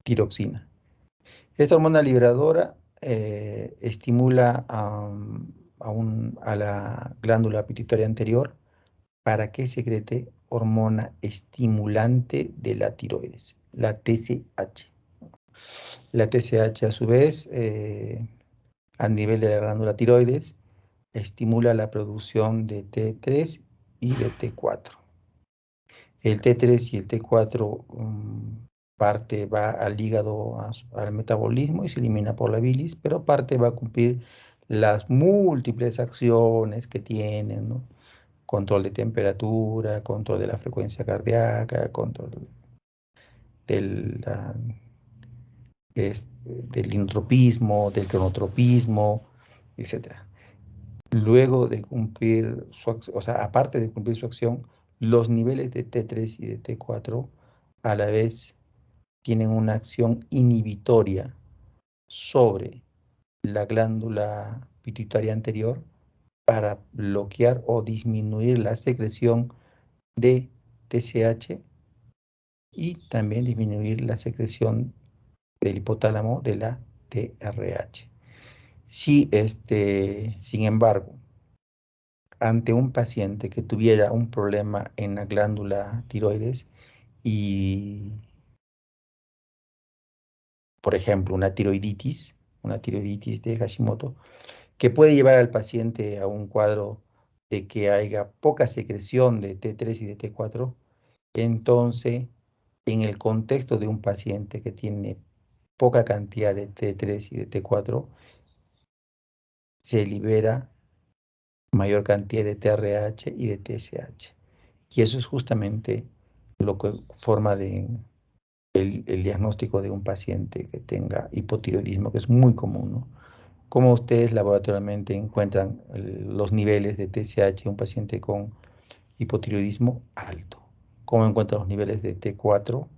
tiroxina. Esta hormona liberadora estimula a la glándula pituitaria anterior para que secrete hormona estimulante de la tiroides, la TSH. La TSH a su vez, a nivel de la glándula tiroides, estimula la producción de T3 y de T4. El T3 y el T4 parte va al hígado, al metabolismo y se elimina por la bilis, pero parte va a cumplir las múltiples acciones que tienen, ¿no? Control de temperatura, control de la frecuencia cardíaca, control del, del inotropismo, del cronotropismo, etcétera. Luego de cumplir su acción, o sea, aparte de cumplir su acción, los niveles de T3 y de T4 a la vez tienen una acción inhibitoria sobre la glándula pituitaria anterior para bloquear o disminuir la secreción de TSH y también disminuir la secreción del hipotálamo de la TRH. Si sin embargo, ante un paciente que tuviera un problema en la glándula tiroides y, por ejemplo, una tiroiditis de Hashimoto, que puede llevar al paciente a un cuadro de que haya poca secreción de T3 y de T4, entonces, en el contexto de un paciente que tiene poca cantidad de T3 y de T4, se libera mayor cantidad de TRH y de TSH. Y eso es justamente lo que forma el diagnóstico de un paciente que tenga hipotiroidismo, que es muy común, ¿no? ¿Cómo ustedes laboratorialmente encuentran los niveles de TSH en un paciente con hipotiroidismo alto? ¿Cómo encuentran los niveles de T4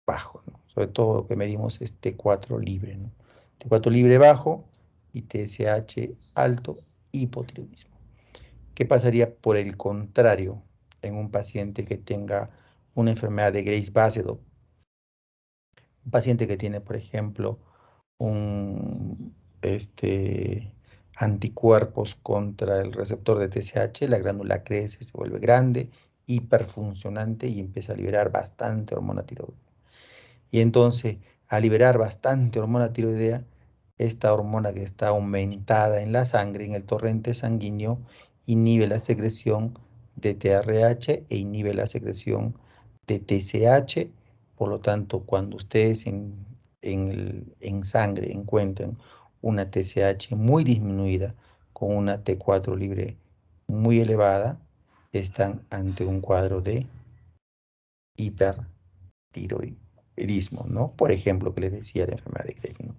bajo, ¿no? Sobre todo lo que medimos es T4 libre, ¿no? T4 libre bajo y TSH alto, hipotiroidismo. ¿Qué pasaría por el contrario en un paciente que tenga una enfermedad de Graves-Basedow? Un paciente que tiene, por ejemplo, un, anticuerpos contra el receptor de TSH, la glándula crece, se vuelve grande, hiperfuncionante y empieza a liberar bastante hormona tiroidea. Y entonces, al liberar bastante hormona tiroidea, esta hormona que está aumentada en la sangre, en el torrente sanguíneo, inhibe la secreción de TRH e inhibe la secreción de TSH. Por lo tanto, cuando ustedes en sangre encuentren una TSH muy disminuida con una T4 libre muy elevada, están ante un cuadro de hipertiroidismo, ¿no? Por ejemplo, que les decía la enfermedad de Graves, ¿no?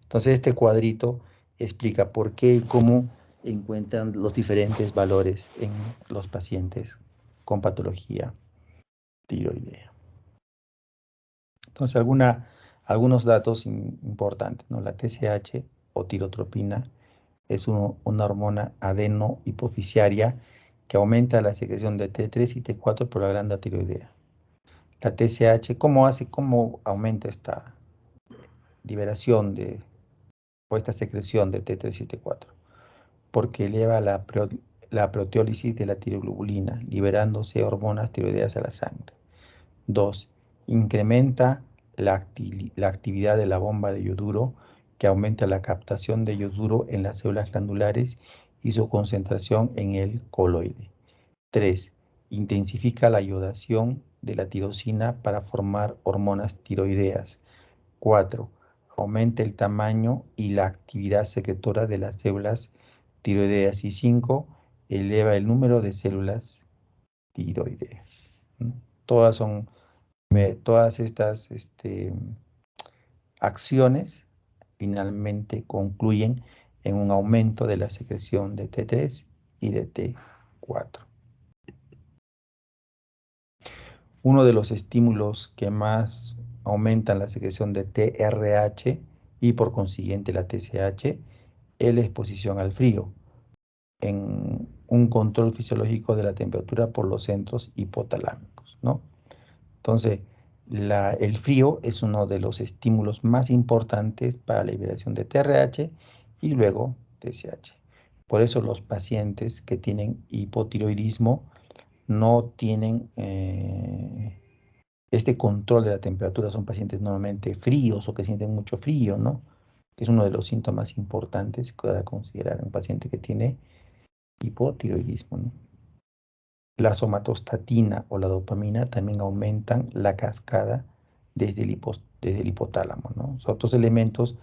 Entonces, este cuadrito explica por qué y cómo encuentran los diferentes valores en los pacientes con patología tiroidea. Entonces, algunos datos importantes, ¿no? La TSH o tirotropina es una hormona adeno-hipofisiaria que aumenta la secreción de T3 y T4 por la glándula tiroidea. La TSH, cómo aumenta esta liberación o esta secreción de T3 y T4? Porque eleva la proteólisis de la tiroglobulina, liberándose hormonas tiroideas a la sangre. 2. Incrementa la actividad de la bomba de yoduro, que aumenta la captación de yoduro en las células glandulares y su concentración en el coloide. 3. Intensifica la iodación de la tirosina para formar hormonas tiroideas. 4. Aumenta el tamaño y la actividad secretora de las células tiroideas. Y 5. eleva el número de células tiroideas. Todas estas acciones finalmente concluyen en un aumento de la secreción de T3 y de T4. Uno de los estímulos que más aumentan la secreción de TRH y por consiguiente la TSH es la exposición al frío, en un control fisiológico de la temperatura por los centros hipotalámicos, ¿no? Entonces, el frío es uno de los estímulos más importantes para la liberación de TRH y luego TSH. Por eso los pacientes que tienen hipotiroidismo no tienen este control de la temperatura. Son pacientes normalmente fríos o que sienten mucho frío, ¿no? Que es uno de los síntomas importantes para considerar en un paciente que tiene hipotiroidismo, ¿no? La somatostatina o la dopamina también aumentan la cascada desde el hipotálamo, ¿no? Son otros elementos,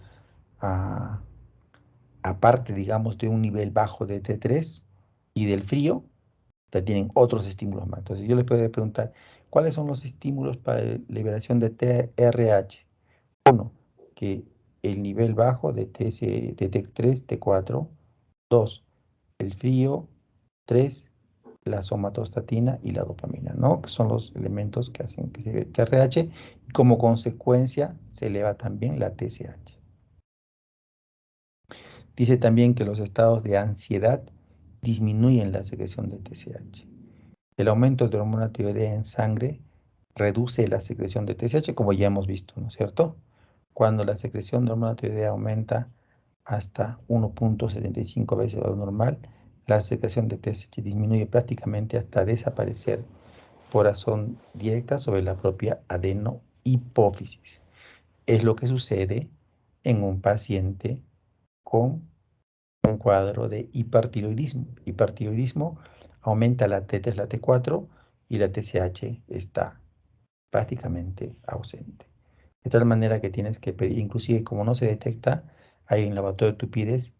aparte, digamos, de un nivel bajo de T3 y del frío, ya tienen otros estímulos más. Entonces yo les puedo preguntar, ¿cuáles son los estímulos para la liberación de TRH? Uno, que el nivel bajo de T3, T4. Dos, el frío. Tres, la somatostatina y la dopamina, ¿no? Que son los elementos que hacen que se eleve TRH y como consecuencia se eleva también la TSH. Dice también que los estados de ansiedad disminuyen la secreción de TSH. El aumento de hormona tiroidea en sangre reduce la secreción de TSH, como ya hemos visto, ¿no es cierto? Cuando la secreción de hormona tiroidea aumenta hasta 1.75 veces el valor normal, la secreción de TSH disminuye prácticamente hasta desaparecer por acción directa sobre la propia adenohipófisis. Es lo que sucede en un paciente con un cuadro de hipertiroidismo. Hipertiroidismo aumenta la T3, la T4 y la TSH está prácticamente ausente. De tal manera que tienes que pedir, inclusive como no se detecta, hay en el laboratorio tú pides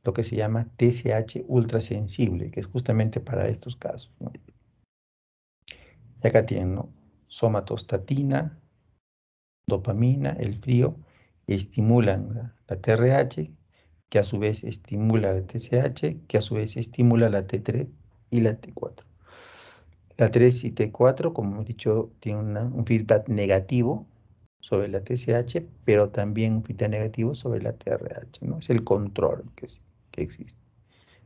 lo que se llama TSH ultrasensible, que es justamente para estos casos, ¿no? Y acá tienen, ¿no? Somatostatina, dopamina, el frío, estimulan la TRH, que a su vez estimula la TSH, que a su vez estimula la T3 y la T4. La 3 y T4, como hemos dicho, tienen un feedback negativo sobre la TSH, pero también un feedback negativo sobre la TRH, ¿no? Es el control que existe.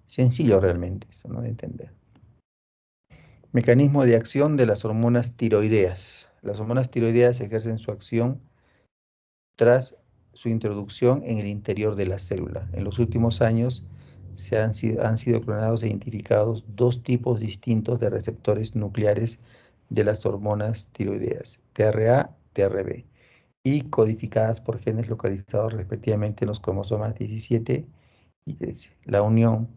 Sencillo realmente esto, ¿no? De entender. Mecanismo de acción de las hormonas tiroideas. Las hormonas tiroideas ejercen su acción tras su introducción en el interior de la célula. En los últimos años han sido clonados e identificados dos tipos distintos de receptores nucleares de las hormonas tiroideas, TRA, TRB, y codificadas por genes localizados respectivamente en los cromosomas 17 y 13. La unión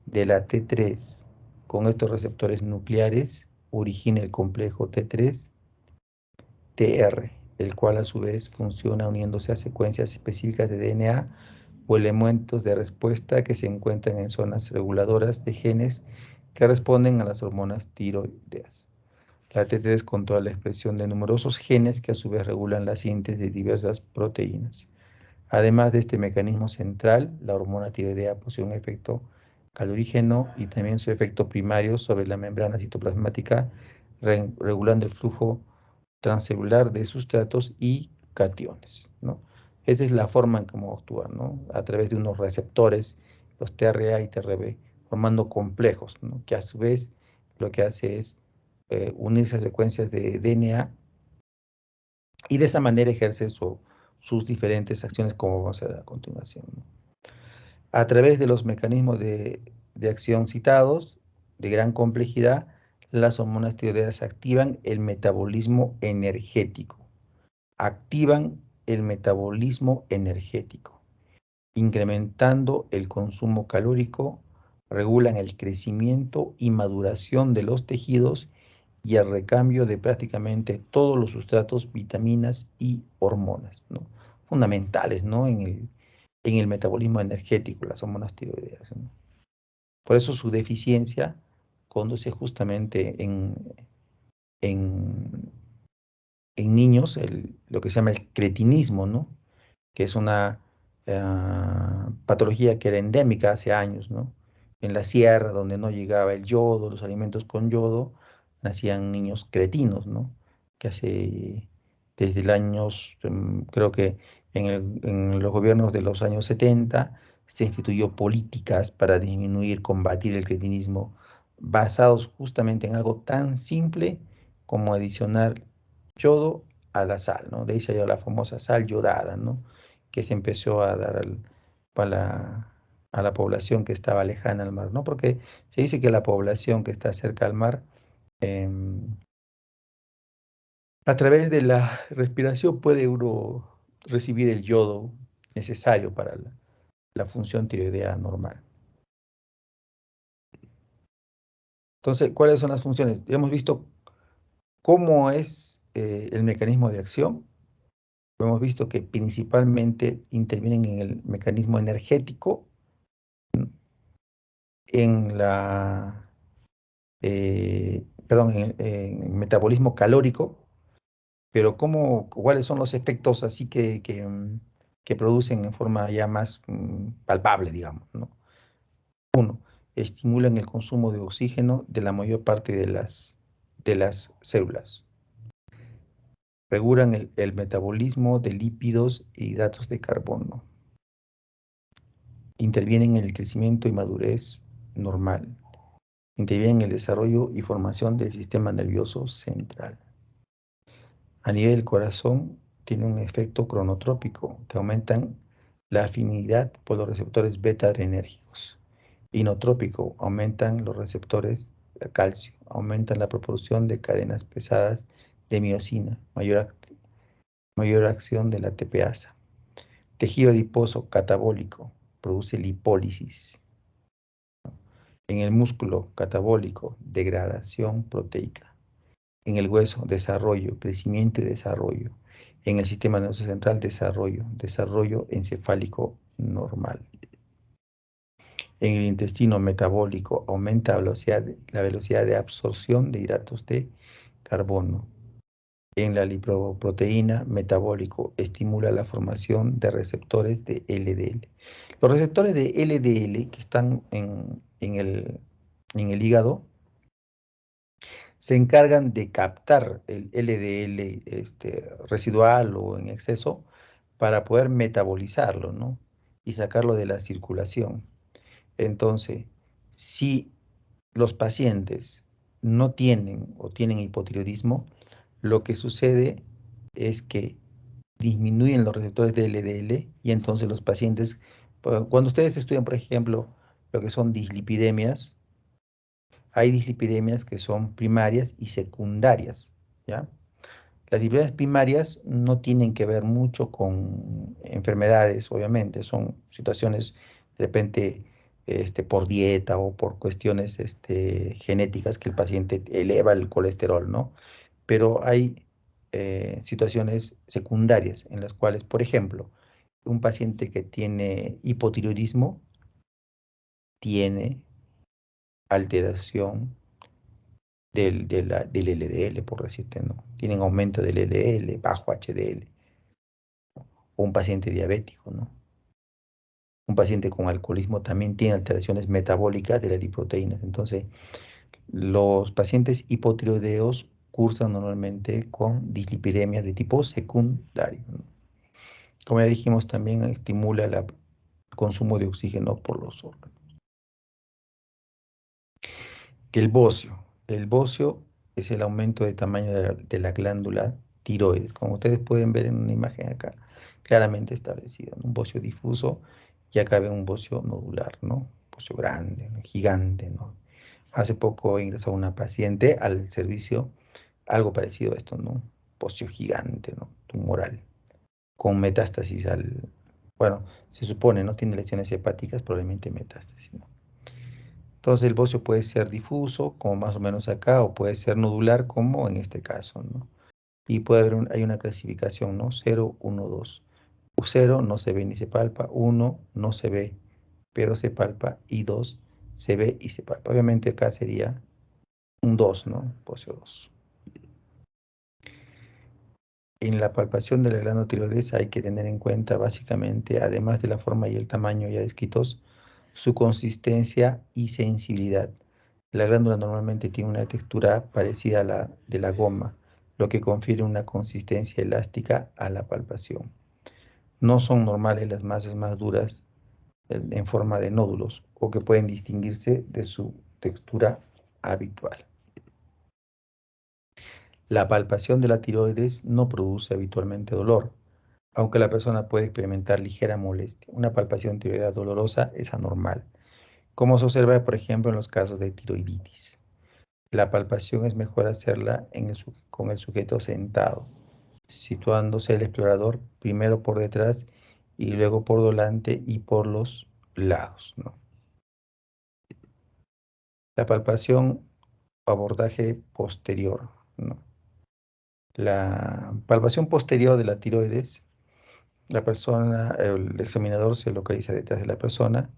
de la T3 con estos receptores nucleares origina el complejo T3-TR, el cual a su vez funciona uniéndose a secuencias específicas de DNA o elementos de respuesta que se encuentran en zonas reguladoras de genes que responden a las hormonas tiroideas. La T3 controla la expresión de numerosos genes que a su vez regulan la síntesis de diversas proteínas. Además de este mecanismo central, la hormona tiroidea posee un efecto calorígeno y también su efecto primario sobre la membrana citoplasmática, regulando el flujo transcelular de sustratos y cationes, ¿no? Esa es la forma en cómo actúa, ¿no? A través de unos receptores, los TRA y TRB, formando complejos, ¿no? Que a su vez lo que hace es unirse a secuencias de DNA y de esa manera ejerce sus diferentes acciones, como vamos a ver a continuación, ¿no? A través de los mecanismos de acción citados, de gran complejidad, las hormonas tiroideas activan el metabolismo energético. Incrementando el consumo calórico, regulan el crecimiento y maduración de los tejidos y el recambio de prácticamente todos los sustratos, vitaminas y hormonas, ¿no? Fundamentales, ¿no? En el metabolismo energético, las hormonas tiroideas, ¿no? Por eso su deficiencia conduce justamente en, en niños lo que se llama el cretinismo, ¿no? Que es una patología que era endémica hace años, ¿no? En la sierra, donde no llegaba el yodo, los alimentos con yodo, nacían niños cretinos, ¿no? Que hace, desde el año, creo que en los gobiernos de los años 70 se instituyó políticas para disminuir, combatir el cretinismo, basados justamente en algo tan simple como adicionar yodo a la sal, ¿no? De ahí salió la famosa sal yodada, ¿no? Que se empezó a dar a a la población que estaba lejana al mar, ¿no? Porque se dice que la población que está cerca al mar, em, a través de la respiración puede uno recibir el yodo necesario para la función tiroidea normal. Entonces, ¿cuáles son las funciones? Hemos visto cómo es el mecanismo de acción. Hemos visto que principalmente intervienen en el mecanismo energético, en en el metabolismo calórico, pero ¿cuáles son los efectos así que producen en forma ya más palpable, digamos, ¿no? Uno, estimulan el consumo de oxígeno de la mayor parte de las células. Regulan el metabolismo de lípidos e hidratos de carbono. Intervienen en el crecimiento y madurez normal. Intervienen en el desarrollo y formación del sistema nervioso central. A nivel del corazón, tiene un efecto cronotrópico que aumentan la afinidad por los receptores beta-adrenérgicos. Inotrópico, aumentan los receptores de calcio, aumentan la proporción de cadenas pesadas de miocina, mayor acción de la TPasa. Tejido adiposo catabólico, produce lipólisis. En el músculo catabólico, degradación proteica. En el hueso, desarrollo, crecimiento y desarrollo. En el sistema nervioso central, desarrollo encefálico normal. En el intestino metabólico, aumenta la velocidad de absorción de hidratos de carbono. En la lipoproteína metabólico, estimula la formación de receptores de LDL. Los receptores de LDL que están en el hígado se encargan de captar el LDL residual o en exceso para poder metabolizarlo, ¿no? Y sacarlo de la circulación. Entonces, si los pacientes no tienen o tienen hipotiroidismo, lo que sucede es que disminuyen los receptores de LDL y entonces los pacientes, cuando ustedes estudian, por ejemplo, lo que son dislipidemias, hay dislipidemias que son primarias y secundarias, ¿ya? Las dislipidemias primarias no tienen que ver mucho con enfermedades, obviamente, son situaciones de repente por dieta o por cuestiones genéticas que el paciente eleva el colesterol, ¿no? Pero hay situaciones secundarias en las cuales, por ejemplo, un paciente que tiene hipotiroidismo tiene alteración del LDL, por decirte, ¿no? Tienen aumento del LDL, bajo HDL, o un paciente diabético, ¿no? Un paciente con alcoholismo también tiene alteraciones metabólicas de las lipoproteínas. Entonces, los pacientes hipotiroideos cursan normalmente con dislipidemias de tipo secundario, ¿no? Como ya dijimos, también estimula el consumo de oxígeno por los órganos. El bocio. El bocio es el aumento de tamaño de la glándula tiroides. Como ustedes pueden ver en una imagen acá, claramente establecido, ¿no? Un bocio difuso y acá ven un bocio nodular, ¿no? Bocio grande, ¿no? Gigante, ¿no? Hace poco ingresó una paciente al servicio, algo parecido a esto, ¿no? Bocio gigante, ¿no? Tumoral, con metástasis bueno, se supone, ¿no? Tiene lesiones hepáticas, probablemente metástasis, ¿no? Entonces el bocio puede ser difuso, como más o menos acá, o puede ser nodular, como en este caso, ¿no? Y puede haber hay una clasificación, ¿no? 0, 1, 2. 0 no se ve ni se palpa, 1 no se ve, pero se palpa, y 2 se ve y se palpa. Obviamente acá sería un 2, ¿no? Poseo 2. En la palpación de la glándula tiroides hay que tener en cuenta básicamente, además de la forma y el tamaño ya descritos, su consistencia y sensibilidad. La glándula normalmente tiene una textura parecida a la de la goma, lo que confiere una consistencia elástica a la palpación. No son normales las masas más duras en forma de nódulos o que pueden distinguirse de su textura habitual. La palpación de la tiroides no produce habitualmente dolor, aunque la persona puede experimentar ligera molestia. Una palpación tiroidea dolorosa es anormal, como se observa, por ejemplo, en los casos de tiroiditis. La palpación es mejor hacerla con el sujeto sentado, situándose el explorador primero por detrás y luego por delante y por los lados, ¿no? La palpación o abordaje posterior, ¿no? La palpación posterior de la tiroides, la persona, el examinador se localiza detrás de la persona.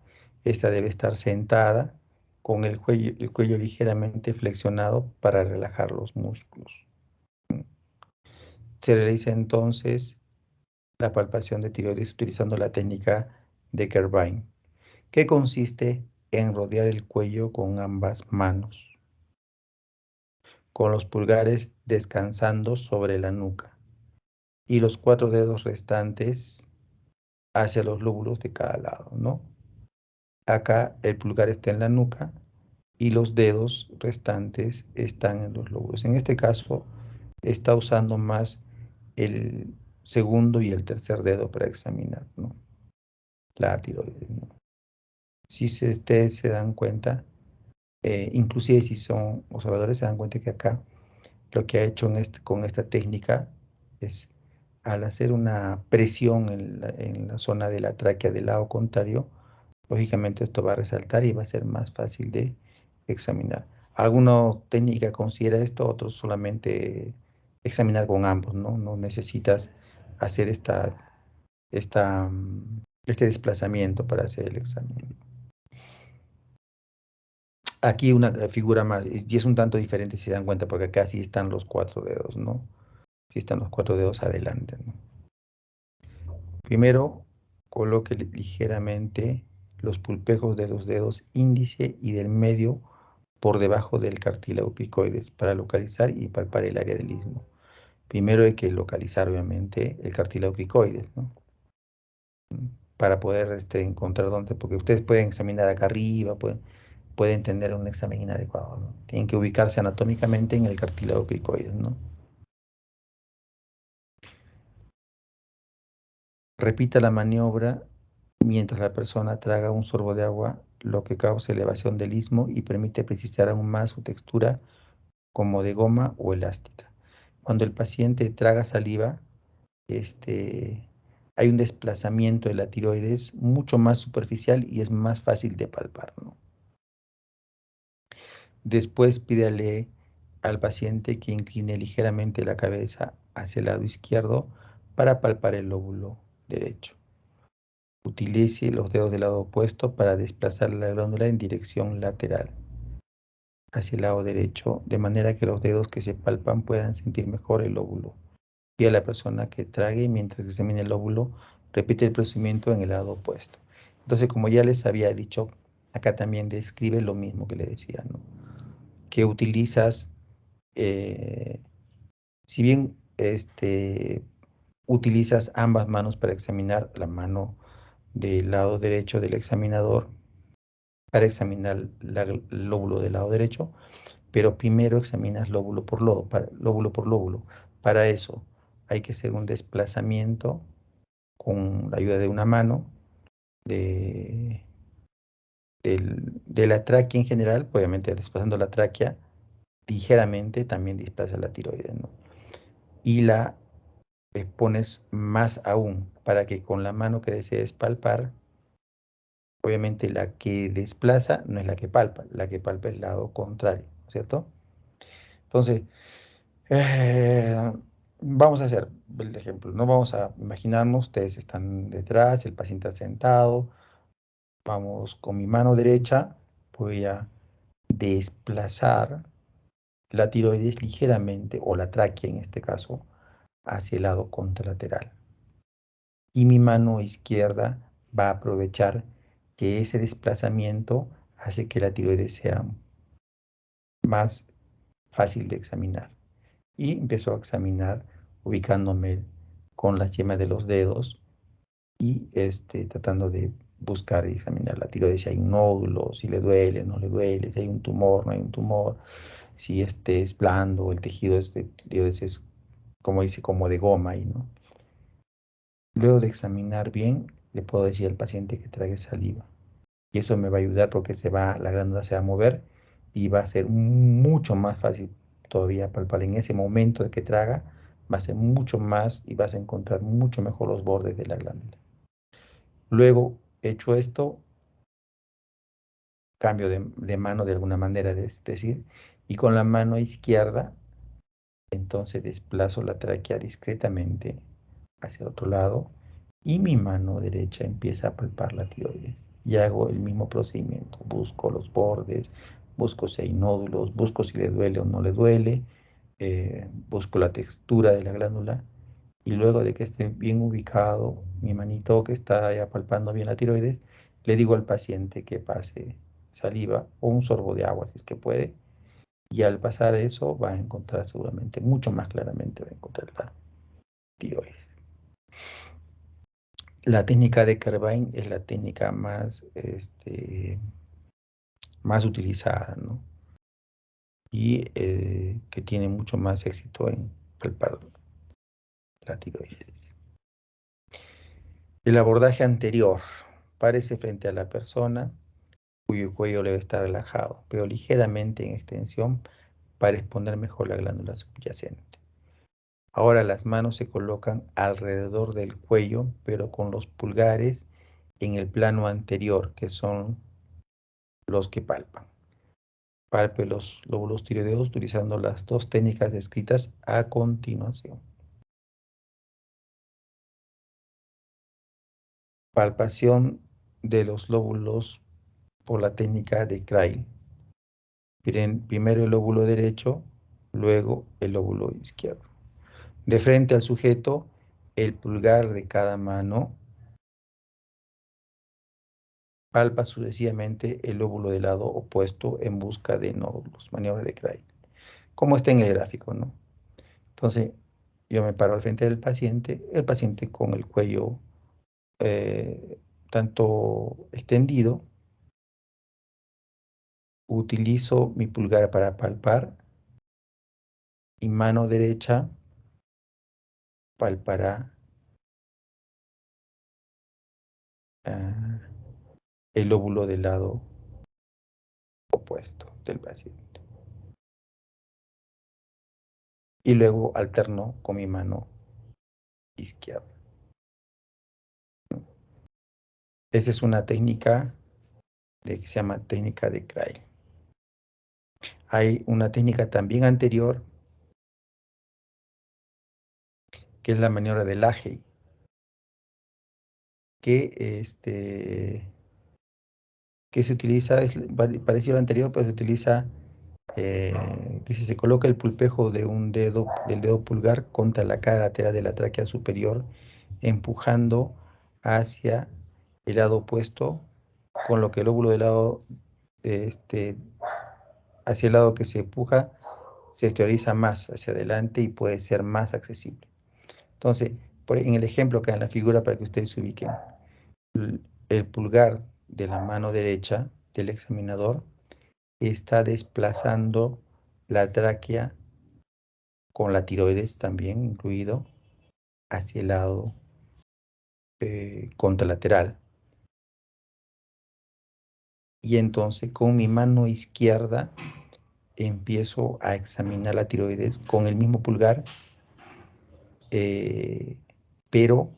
Esta debe estar sentada con el cuello ligeramente flexionado para relajar los músculos. Se realiza entonces la palpación de tiroides utilizando la técnica de Kervine, que consiste en rodear el cuello con ambas manos, con los pulgares descansando sobre la nuca y los 4 dedos restantes hacia los lóbulos de cada lado, ¿no? Acá el pulgar está en la nuca y los dedos restantes están en los lóbulos. En este caso, está usando más el segundo y el tercer dedo para examinar, ¿no? La tiroides, ¿no? Si ustedes se dan cuenta, inclusive si son observadores, se dan cuenta que acá lo que ha hecho con esta técnica es, al hacer una presión en la zona de la tráquea del lado contrario, lógicamente esto va a resaltar y va a ser más fácil de examinar. Alguna técnica considera esto, otros solamente examinar con ambos, ¿no? No necesitas hacer este desplazamiento para hacer el examen. Aquí una figura más, y es un tanto diferente si se dan cuenta, porque acá sí están los 4 dedos, ¿no? Sí están los 4 dedos adelante, ¿no? Primero, coloque ligeramente los pulpejos de los dedos índice y del medio por debajo del cartílago cricoides para localizar y palpar el área del istmo. Primero hay que localizar, obviamente, el cartílago cricoides, ¿no? Para poder encontrar dónde, porque ustedes pueden examinar acá arriba, pueden tener un examen inadecuado, ¿no? Tienen que ubicarse anatómicamente en el cartílago cricoides, ¿no? Repita la maniobra mientras la persona traga un sorbo de agua, lo que causa elevación del istmo y permite precisar aún más su textura como de goma o elástica. Cuando el paciente traga saliva, hay un desplazamiento de la tiroides mucho más superficial y es más fácil de palpar, ¿no? Después pídale al paciente que incline ligeramente la cabeza hacia el lado izquierdo para palpar el lóbulo derecho. Utilice los dedos del lado opuesto para desplazar la glándula en dirección lateral hacia el lado derecho, de manera que los dedos que se palpan puedan sentir mejor el lóbulo. Y a la persona que trague mientras examine el lóbulo, repite el procedimiento en el lado opuesto. Entonces, como ya les había dicho, acá también describe lo mismo que le decía, ¿no? Que utilizas, si bien utilizas ambas manos para examinar, la mano del lado derecho del examinador para examinar el lóbulo del lado derecho, pero primero examinas lóbulo por lóbulo. Para eso hay que hacer un desplazamiento con la ayuda de una mano de la tráquea en general, obviamente desplazando la tráquea ligeramente también desplaza la tiroides, ¿no? Y la pones más aún para que con la mano que desees palpar, obviamente la que desplaza no es la que palpa es el lado contrario, ¿cierto? Entonces, vamos a hacer el ejemplo, no vamos a imaginarnos, ustedes están detrás, el paciente está sentado, vamos con mi mano derecha, voy a desplazar la tiroides ligeramente, o la tráquea en este caso, hacia el lado contralateral. Y mi mano izquierda va a aprovechar que ese desplazamiento hace que la tiroides sea más fácil de examinar. Y empiezo a examinar ubicándome con las yemas de los dedos y tratando de buscar y examinar la tiroides, si hay un nódulo, si le duele, no le duele, si hay un tumor, no hay un tumor, si es blando, el tejido tiroides es, como dice, como de goma ahí, ¿no? Luego de examinar bien, le puedo decir al paciente que trague saliva. Y eso me va a ayudar porque la glándula se va a mover y va a ser mucho más fácil todavía palpar. En ese momento de que traga, va a ser mucho más y vas a encontrar mucho mejor los bordes de la glándula. Luego, hecho esto, cambio de mano de alguna manera, es decir, y con la mano izquierda, entonces desplazo la tráquea discretamente hacia el otro lado y mi mano derecha empieza a palpar la tiroides. Y hago el mismo procedimiento. Busco los bordes, busco si hay nódulos, busco si le duele o no le duele, busco la textura de la glándula y luego de que esté bien ubicado mi manito que está ya palpando bien la tiroides, le digo al paciente que pase saliva o un sorbo de agua si es que puede, y al pasar eso va a encontrar seguramente, mucho más claramente va a encontrar la tiroides. La técnica de Carvine es la técnica más utilizada, ¿no? Y que tiene mucho más éxito en palpar la tiroides. El abordaje anterior, párese frente a la persona cuyo cuello debe estar relajado, pero ligeramente en extensión para exponer mejor la glándula subyacente. Ahora las manos se colocan alrededor del cuello, pero con los pulgares en el plano anterior, que son los que palpan. Palpe los lóbulos tiroideos utilizando las dos técnicas descritas a continuación. Palpación de los lóbulos por la técnica de Crail. Primero el lóbulo derecho, luego el lóbulo izquierdo. De frente al sujeto, el pulgar de cada mano palpa sucesivamente el lóbulo del lado opuesto en busca de nódulos, maniobra de Crail, como está en el gráfico, ¿no? Entonces, yo me paro al frente del paciente, el paciente con el cuello tanto extendido, utilizo mi pulgar para palpar y mano derecha palpará el lóbulo del lado opuesto del paciente. Y luego alterno con mi mano izquierda. Esa es una técnica que se llama técnica de Crail. Hay una técnica también anterior, que es la maniobra del Lahey, que se utiliza, es parecido al anterior, pero se utiliza, que si se coloca el pulpejo de del dedo pulgar contra la cara lateral de la tráquea superior, empujando hacia el lado opuesto, con lo que el lóbulo del lado, hacia el lado que se empuja, se exterioriza más hacia adelante y puede ser más accesible. Entonces, en el ejemplo que en la figura, para que ustedes se ubiquen, el pulgar de la mano derecha del examinador está desplazando la tráquea con la tiroides también incluido hacia el lado contralateral. Y entonces con mi mano izquierda empiezo a examinar la tiroides con el mismo pulgar, pero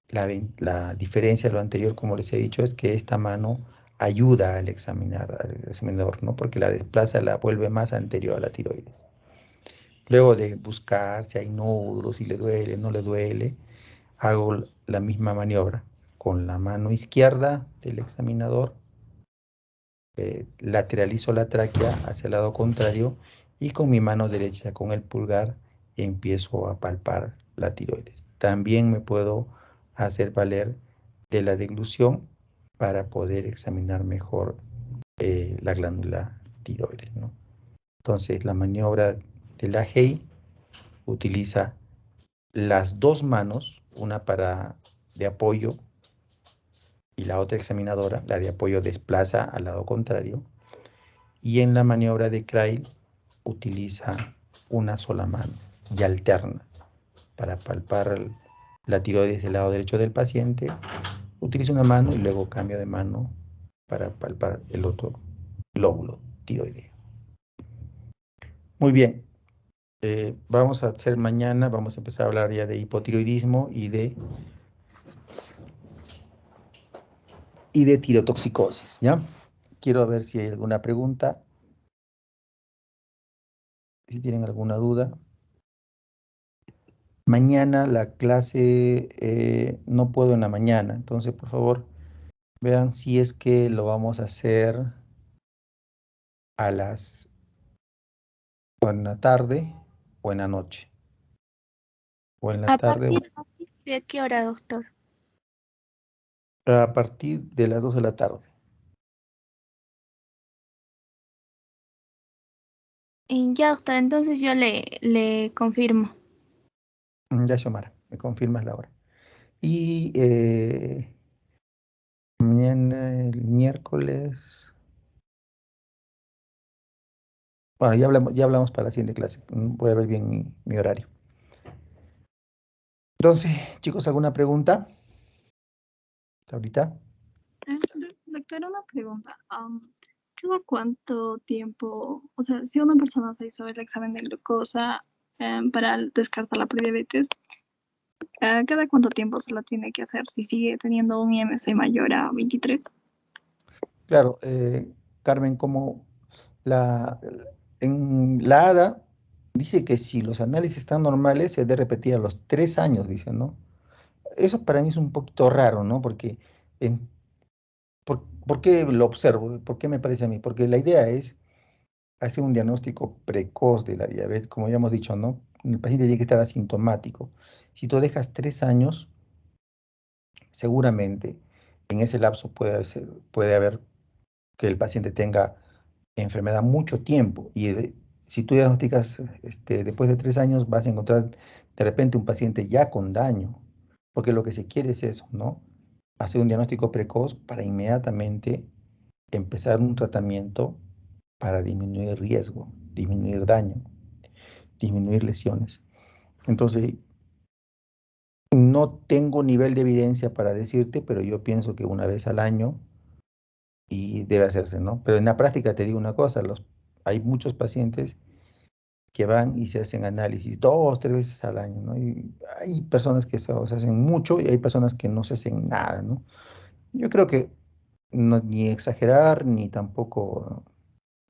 la diferencia de lo anterior, como les he dicho, es que esta mano ayuda al examinador, ¿no? Porque la desplaza, la vuelve más anterior a la tiroides. Luego de buscar si hay nódulos, si le duele, no le duele, hago la misma maniobra con la mano izquierda del examinador lateralizo la tráquea hacia el lado contrario y con mi mano derecha, con el pulgar, empiezo a palpar la tiroides. También me puedo hacer valer de la deglución para poder examinar mejor la glándula tiroides, ¿no? Entonces, la maniobra de la Hay utiliza las dos manos, una para de apoyo y la otra examinadora, la de apoyo desplaza al lado contrario, y en la maniobra de Crail utiliza una sola mano y alterna para palpar la tiroides del lado derecho del paciente. Utiliza una mano y luego cambio de mano para palpar el otro lóbulo tiroideo. Muy bien, vamos a hacer mañana, vamos a empezar a hablar ya de hipotiroidismo y de tirotoxicosis, ¿ya? Quiero ver si hay alguna pregunta, si tienen alguna duda. Mañana la clase no puedo en la mañana, entonces por favor vean si es que lo vamos a hacer a las o en la tarde o en la noche. O en la ¿A tarde partir de qué hora, doctor? a partir de las 2 de la tarde. Ya, doctor, entonces yo le confirmo. Ya, Xiomara, me confirmas la hora. Y mañana, el miércoles. Bueno, ya hablamos para la siguiente clase. Voy a ver bien mi horario. Entonces, chicos, ¿alguna pregunta? ¿Ahorita? Doctor, una pregunta. ¿Cada cuánto tiempo, o sea, si una persona se hizo el examen de glucosa para descartar la prediabetes, ¿cada cuánto tiempo se lo tiene que hacer si sigue teniendo un IMC mayor a 23? Claro, Carmen, como en la ADA dice que si los análisis están normales, se debe repetir a los 3 años, dice, ¿no? Eso para mí es un poquito raro, ¿no? Porque, ¿por qué lo observo? ¿Por qué me parece a mí? Porque la idea es hacer un diagnóstico precoz de la diabetes, como ya hemos dicho, ¿no? El paciente tiene que estar asintomático. Si tú dejas 3 años, seguramente en ese lapso puede haber que el paciente tenga enfermedad mucho tiempo y si tú diagnosticas después de 3 años vas a encontrar de repente un paciente ya con daño, porque lo que se quiere es eso, ¿no? Hacer un diagnóstico precoz para inmediatamente empezar un tratamiento para disminuir riesgo, disminuir daño, disminuir lesiones. Entonces, no tengo nivel de evidencia para decirte, pero yo pienso que una vez al año y debe hacerse, ¿no? Pero en la práctica te digo una cosa, hay muchos pacientes que van y se hacen análisis 2, 3 veces al año, ¿no? Y hay personas que se hacen mucho y hay personas que no se hacen nada, ¿no? Yo creo que no, ni exagerar, ni tampoco,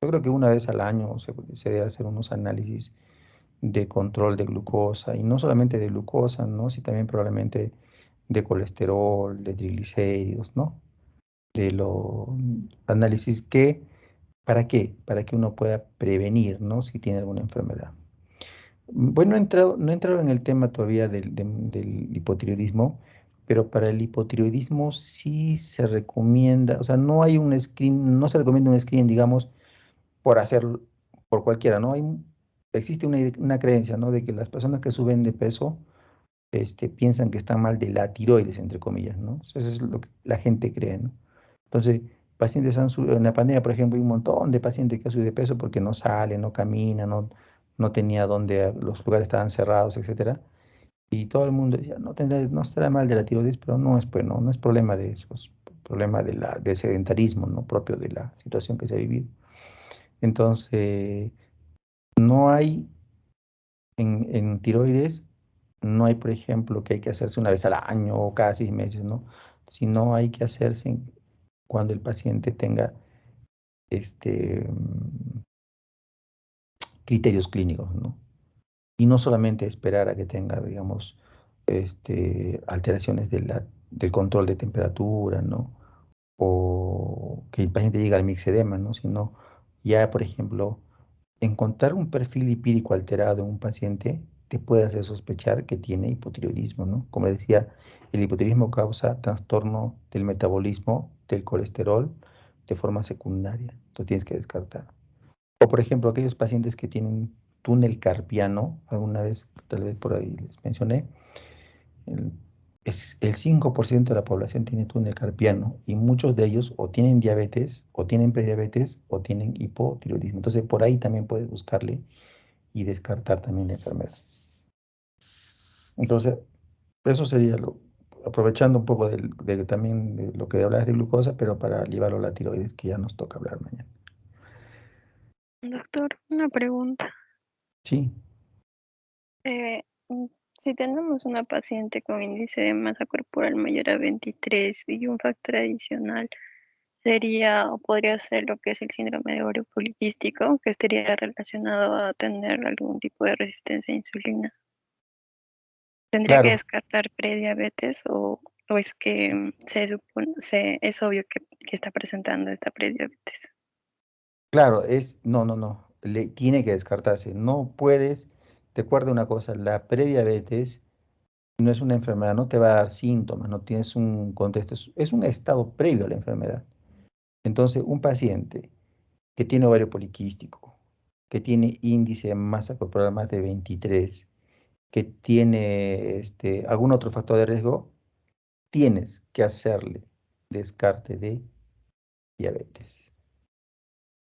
yo creo que una vez al año se debe hacer unos análisis de control de glucosa, y no solamente de glucosa, ¿no? Sino también probablemente de colesterol, de triglicéridos, ¿no? De los análisis ¿para qué? Para que uno pueda prevenir, ¿no? Si tiene alguna enfermedad. Bueno, no he entrado en el tema todavía del hipotiroidismo, pero para el hipotiroidismo sí se recomienda, o sea, no hay un screen, no se recomienda un screen, digamos, por hacerlo por cualquiera, ¿no? Existe una creencia, ¿no? De que las personas que suben de peso, piensan que están mal de la tiroides, entre comillas, ¿no? Eso es lo que la gente cree, ¿no? Entonces, pacientes han subido, en la pandemia, por ejemplo, hay un montón de pacientes que han subido de peso porque no salen, no caminan, no tenía donde, los lugares estaban cerrados, etcétera. Y todo el mundo decía, no estará mal de la tiroides, pero no es, pues, no es problema de eso, es problema del sedentarismo, ¿no? Propio de la situación que se ha vivido. Entonces, no hay en tiroides, no hay, por ejemplo, que hay que hacerse una vez al año o cada 6 meses, ¿no? Sino hay que hacerse cuando el paciente tenga criterios clínicos, ¿no? Y no solamente esperar a que tenga, digamos, alteraciones del control de temperatura, ¿no? o que el paciente llegue al mixedema, ¿no? Sino ya, por ejemplo, encontrar un perfil lipídico alterado en un paciente te puede hacer sospechar que tiene hipotiroidismo, ¿no? Como decía, el hipotiroidismo causa trastorno del metabolismo del colesterol de forma secundaria. Entonces tienes que descartar. O, por ejemplo, aquellos pacientes que tienen túnel carpiano, alguna vez, tal vez por ahí les mencioné, el, el 5% de la población tiene túnel carpiano y muchos de ellos o tienen diabetes, o tienen prediabetes, o tienen hipotiroidismo. Entonces, por ahí también puedes buscarle y descartar también la enfermedad. Entonces, eso sería aprovechando un poco también de lo que hablas de glucosa, pero para llevarlo a la tiroides, que ya nos toca hablar mañana. Doctor, una pregunta. Sí, Eh, mm, si tenemos una paciente con índice de masa corporal mayor a 23 y un factor adicional, sería o podría ser lo que es el síndrome de ovario poliquístico, que estaría relacionado a tener algún tipo de resistencia a insulina. ¿Tendría que claro, descartar prediabetes o es que se supone, es obvio que está presentando esta prediabetes? claro, no, tiene que descartarse. No puedes, recuerda una cosa, la prediabetes no es una enfermedad, no te va a dar síntomas, no tienes un contexto, es un estado previo a la enfermedad. Entonces, un paciente que tiene ovario poliquístico, que tiene índice de masa corporal más de 23, que tiene algún otro factor de riesgo, tienes que hacerle descarte de diabetes.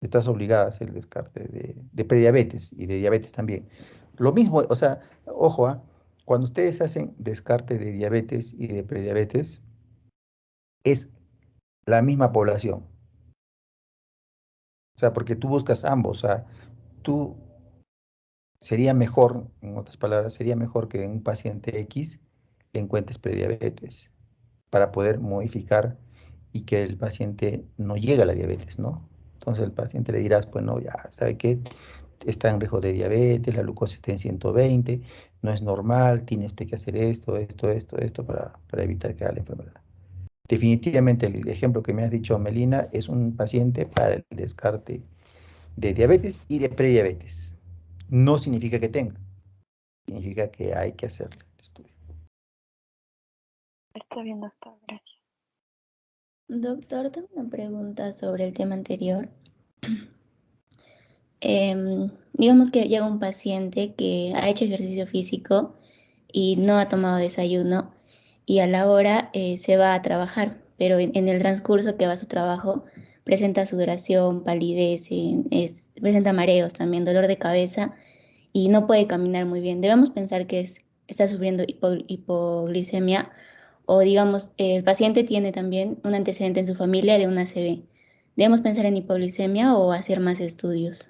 Estás obligada a hacer el descarte de prediabetes y de diabetes también. Lo mismo, o sea, ojo, cuando ustedes hacen descarte de diabetes y de prediabetes, es la misma población. O sea, porque tú buscas ambos. O sea, tú sería mejor, en otras palabras, sería mejor que en un paciente X le encuentres prediabetes para poder modificar y que el paciente no llegue a la diabetes, ¿no? Entonces el paciente le dirás, pues no, ya, ¿sabe qué? Está en riesgo de diabetes, la glucosa está en 120, no es normal, tiene usted que hacer esto para evitar que haga la enfermedad. Definitivamente el ejemplo que me has dicho, Melina, es un paciente para el descarte de diabetes y de prediabetes. No significa que tenga, significa que hay que hacerle el estudio. Está bien, doctor, gracias. Doctor, tengo una pregunta sobre el tema anterior. Digamos que llega un paciente que ha hecho ejercicio físico y no ha tomado desayuno y a la hora se va a trabajar, pero en el transcurso que va a su trabajo presenta sudoración, palidez, presenta mareos también, dolor de cabeza y no puede caminar muy bien. Debemos pensar que está sufriendo hipoglicemia o digamos, el paciente tiene también un antecedente en su familia de una ACV. ¿Debemos pensar en hipoglicemia o hacer más estudios?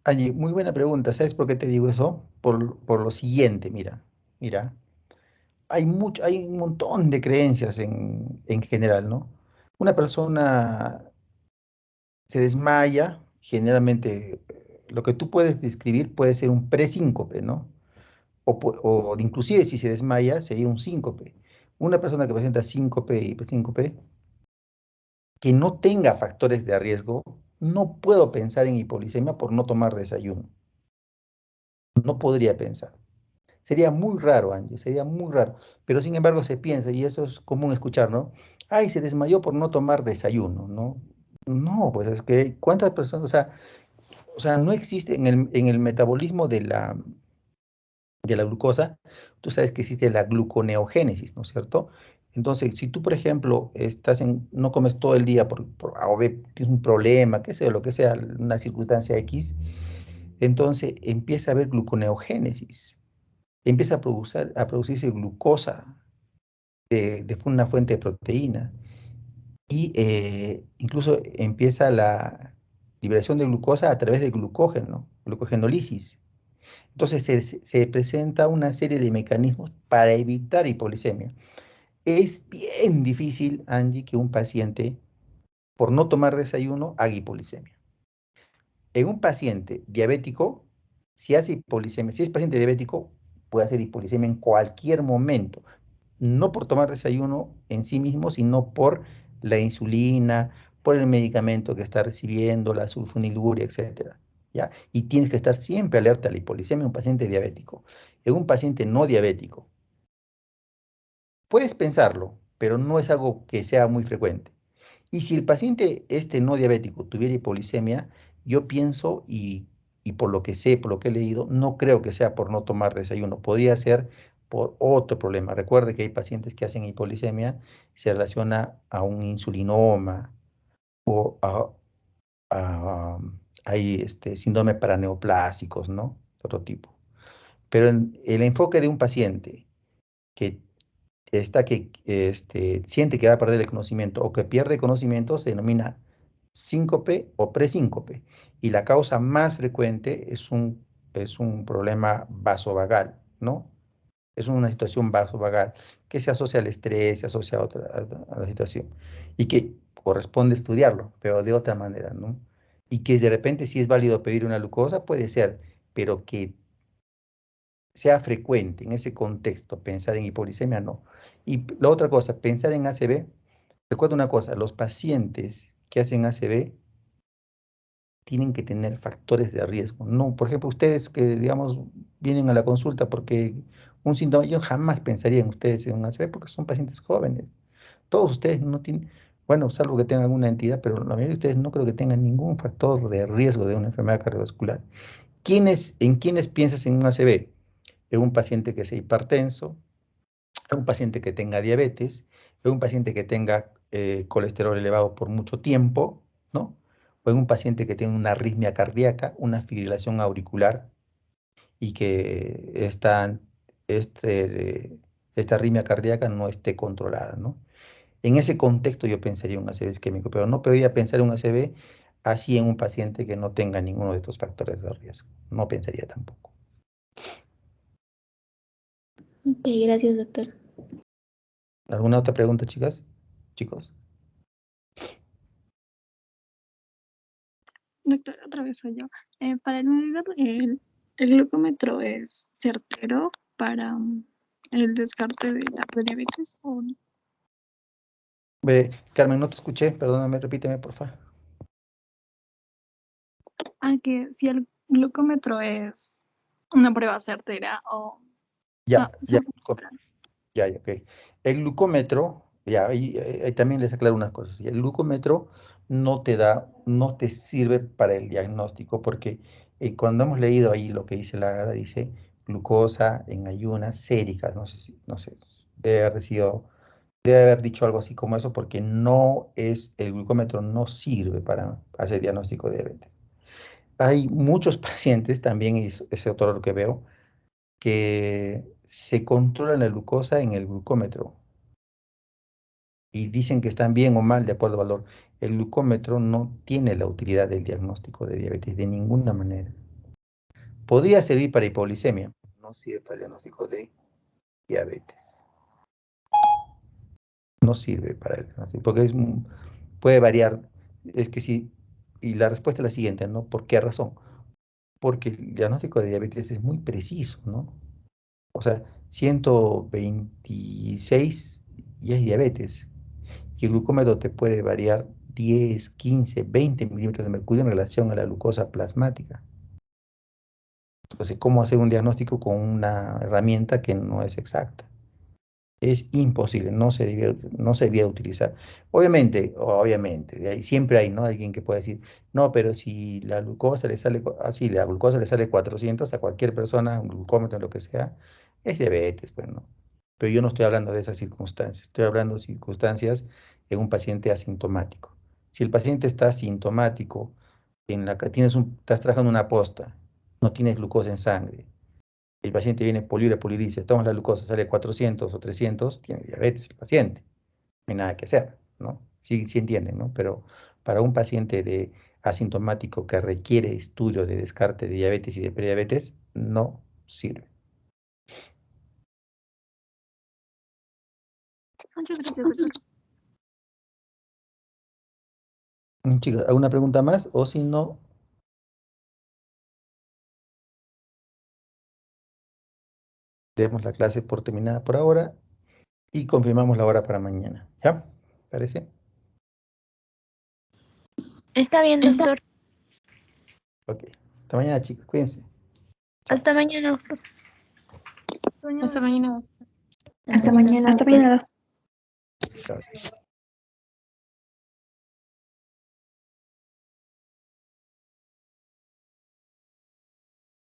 Angie, muy buena pregunta. ¿Sabes por qué te digo eso? Por lo siguiente, mira, hay un montón de creencias en general, ¿no? Una persona se desmaya, generalmente lo que tú puedes describir puede ser un presíncope, ¿no? O inclusive si se desmaya sería un síncope. Una persona que presenta síncope y presíncope, que no tenga factores de riesgo, no puedo pensar en hipoglicemia por no tomar desayuno. No podría pensar. Sería muy raro, Angie, sería muy raro. Pero sin embargo se piensa, y eso es común escuchar, ¿no? Ay, se desmayó por no tomar desayuno, ¿no? No, pues es que, ¿cuántas personas? O sea, no existe en el metabolismo de la glucosa, tú sabes que existe la gluconeogénesis, ¿no es cierto? Entonces, si tú, por ejemplo, no comes todo el día por tienes un problema, qué sé, lo que sea, una circunstancia X, entonces empieza a haber gluconeogénesis, empieza a producirse glucosa de una fuente de proteína y incluso empieza la liberación de glucosa a través de glucógeno, glucogenólisis. Entonces se presenta una serie de mecanismos para evitar hipoglicemia. Es bien difícil, Angie, que un paciente, por no tomar desayuno, haga hipoglicemia. En un paciente diabético, si hace hipoglicemia, si es paciente diabético, puede hacer hipoglicemia en cualquier momento. No por tomar desayuno en sí mismo, sino por la insulina, por el medicamento que está recibiendo, la sulfoniluria, etcétera, ¿ya? Y tienes que estar siempre alerta a la hipoglicemia en un paciente diabético. En un paciente no diabético, puedes pensarlo, pero no es algo que sea muy frecuente. Y si el paciente este no diabético tuviera hipoglicemia, yo pienso, y por lo que sé, por lo que he leído, no creo que sea por no tomar desayuno. Podría ser por otro problema. Recuerde que hay pacientes que hacen hipoglicemia, se relaciona a un insulinoma o hay síndrome paraneoplásicos, ¿no? Otro tipo. Pero el enfoque de un paciente que siente que va a perder el conocimiento o que pierde conocimiento se denomina síncope o presíncope. Y la causa más frecuente es un problema vasovagal, ¿no? Es una situación vasovagal que se asocia al estrés, se asocia a la situación. Y que corresponde estudiarlo, pero de otra manera, ¿no? Y que de repente si es válido pedir una glucosa, puede ser, pero que sea frecuente en ese contexto pensar en hipoglicemia, no. Y la otra cosa, pensar en ACV, recuerda una cosa, los pacientes que hacen ACV tienen que tener factores de riesgo. No, por ejemplo, ustedes que, digamos, vienen a la consulta porque un síntoma, yo jamás pensaría en ustedes en un ACV porque son pacientes jóvenes. Todos ustedes no tienen, bueno, salvo que tengan alguna entidad, pero la mayoría de ustedes no creo que tengan ningún factor de riesgo de una enfermedad cardiovascular. ¿En quiénes piensas en un ACV? En un paciente que sea hipertenso, en un paciente que tenga diabetes, en un paciente que tenga colesterol elevado por mucho tiempo, ¿no? O en un paciente que tenga una arritmia cardíaca, una fibrilación auricular y que esta arritmia cardíaca no esté controlada, ¿no? En ese contexto yo pensaría en un ACV isquémico, pero no podría pensar en un ACV así en un paciente que no tenga ninguno de estos factores de riesgo. No pensaría tampoco. Ok, gracias, doctor. ¿Alguna otra pregunta, chicas? Chicos. Doctor, otra vez soy yo. Para el medidor, el glucómetro es certero para el descarte de la prediabetes o no. Carmen, no te escuché, perdóname, repíteme, por favor. Que si el glucómetro es una prueba certera o no, Ya, ya, certera. ya, ok. El glucómetro, ya, ahí también les aclaro unas cosas. El glucómetro no te sirve para el diagnóstico, porque cuando hemos leído ahí lo que dice la AGADA, dice glucosa en ayunas séricas, no sé, debe haber dicho algo así como eso, porque el glucómetro no sirve para hacer diagnóstico de diabetes. Hay muchos pacientes, también ese otro que veo, que se controlan la glucosa en el glucómetro y dicen que están bien o mal de acuerdo al valor. El glucómetro no tiene la utilidad del diagnóstico de diabetes de ninguna manera. Podría servir para hipoglicemia, no sirve para el diagnóstico de diabetes. No sirve para el diagnóstico, porque puede variar. Es que sí, y la respuesta es la siguiente, ¿no? ¿Por qué razón? Porque el diagnóstico de diabetes es muy preciso, ¿no? O sea, 126 ya es diabetes. Y el glucómetro te puede variar 10, 15, 20 milímetros de mercurio en relación a la glucosa plasmática. Entonces, ¿cómo hacer un diagnóstico con una herramienta que no es exacta? Es imposible, no se debía utilizar. Obviamente, siempre hay, ¿no? Alguien que puede decir, no, pero si la glucosa le sale, así, la glucosa le sale 400 a cualquier persona, un glucómetro, lo que sea, es diabetes, pues, ¿no? Pero yo no estoy hablando de esas circunstancias, estoy hablando de circunstancias en un paciente asintomático. Si el paciente está asintomático, en la que estás trabajando una posta, no tienes glucosa en sangre, el paciente viene poliuria, polidice, toma la glucosa, sale 400 o 300, tiene diabetes el paciente. No hay nada que hacer, ¿no? Sí, sí entienden, ¿no? Pero para un paciente asintomático que requiere estudio de descarte de diabetes y de prediabetes, no sirve. Muchas gracias, doctor. Chicas, ¿alguna pregunta más? O si no, demos la clase por terminada por ahora y confirmamos la hora para mañana. ¿Ya? ¿Parece? Está bien, doctor. Ok. Hasta mañana, chicos. Cuídense. Hasta mañana, doctor. Hasta mañana. Hasta mañana. Hasta mañana. Chao.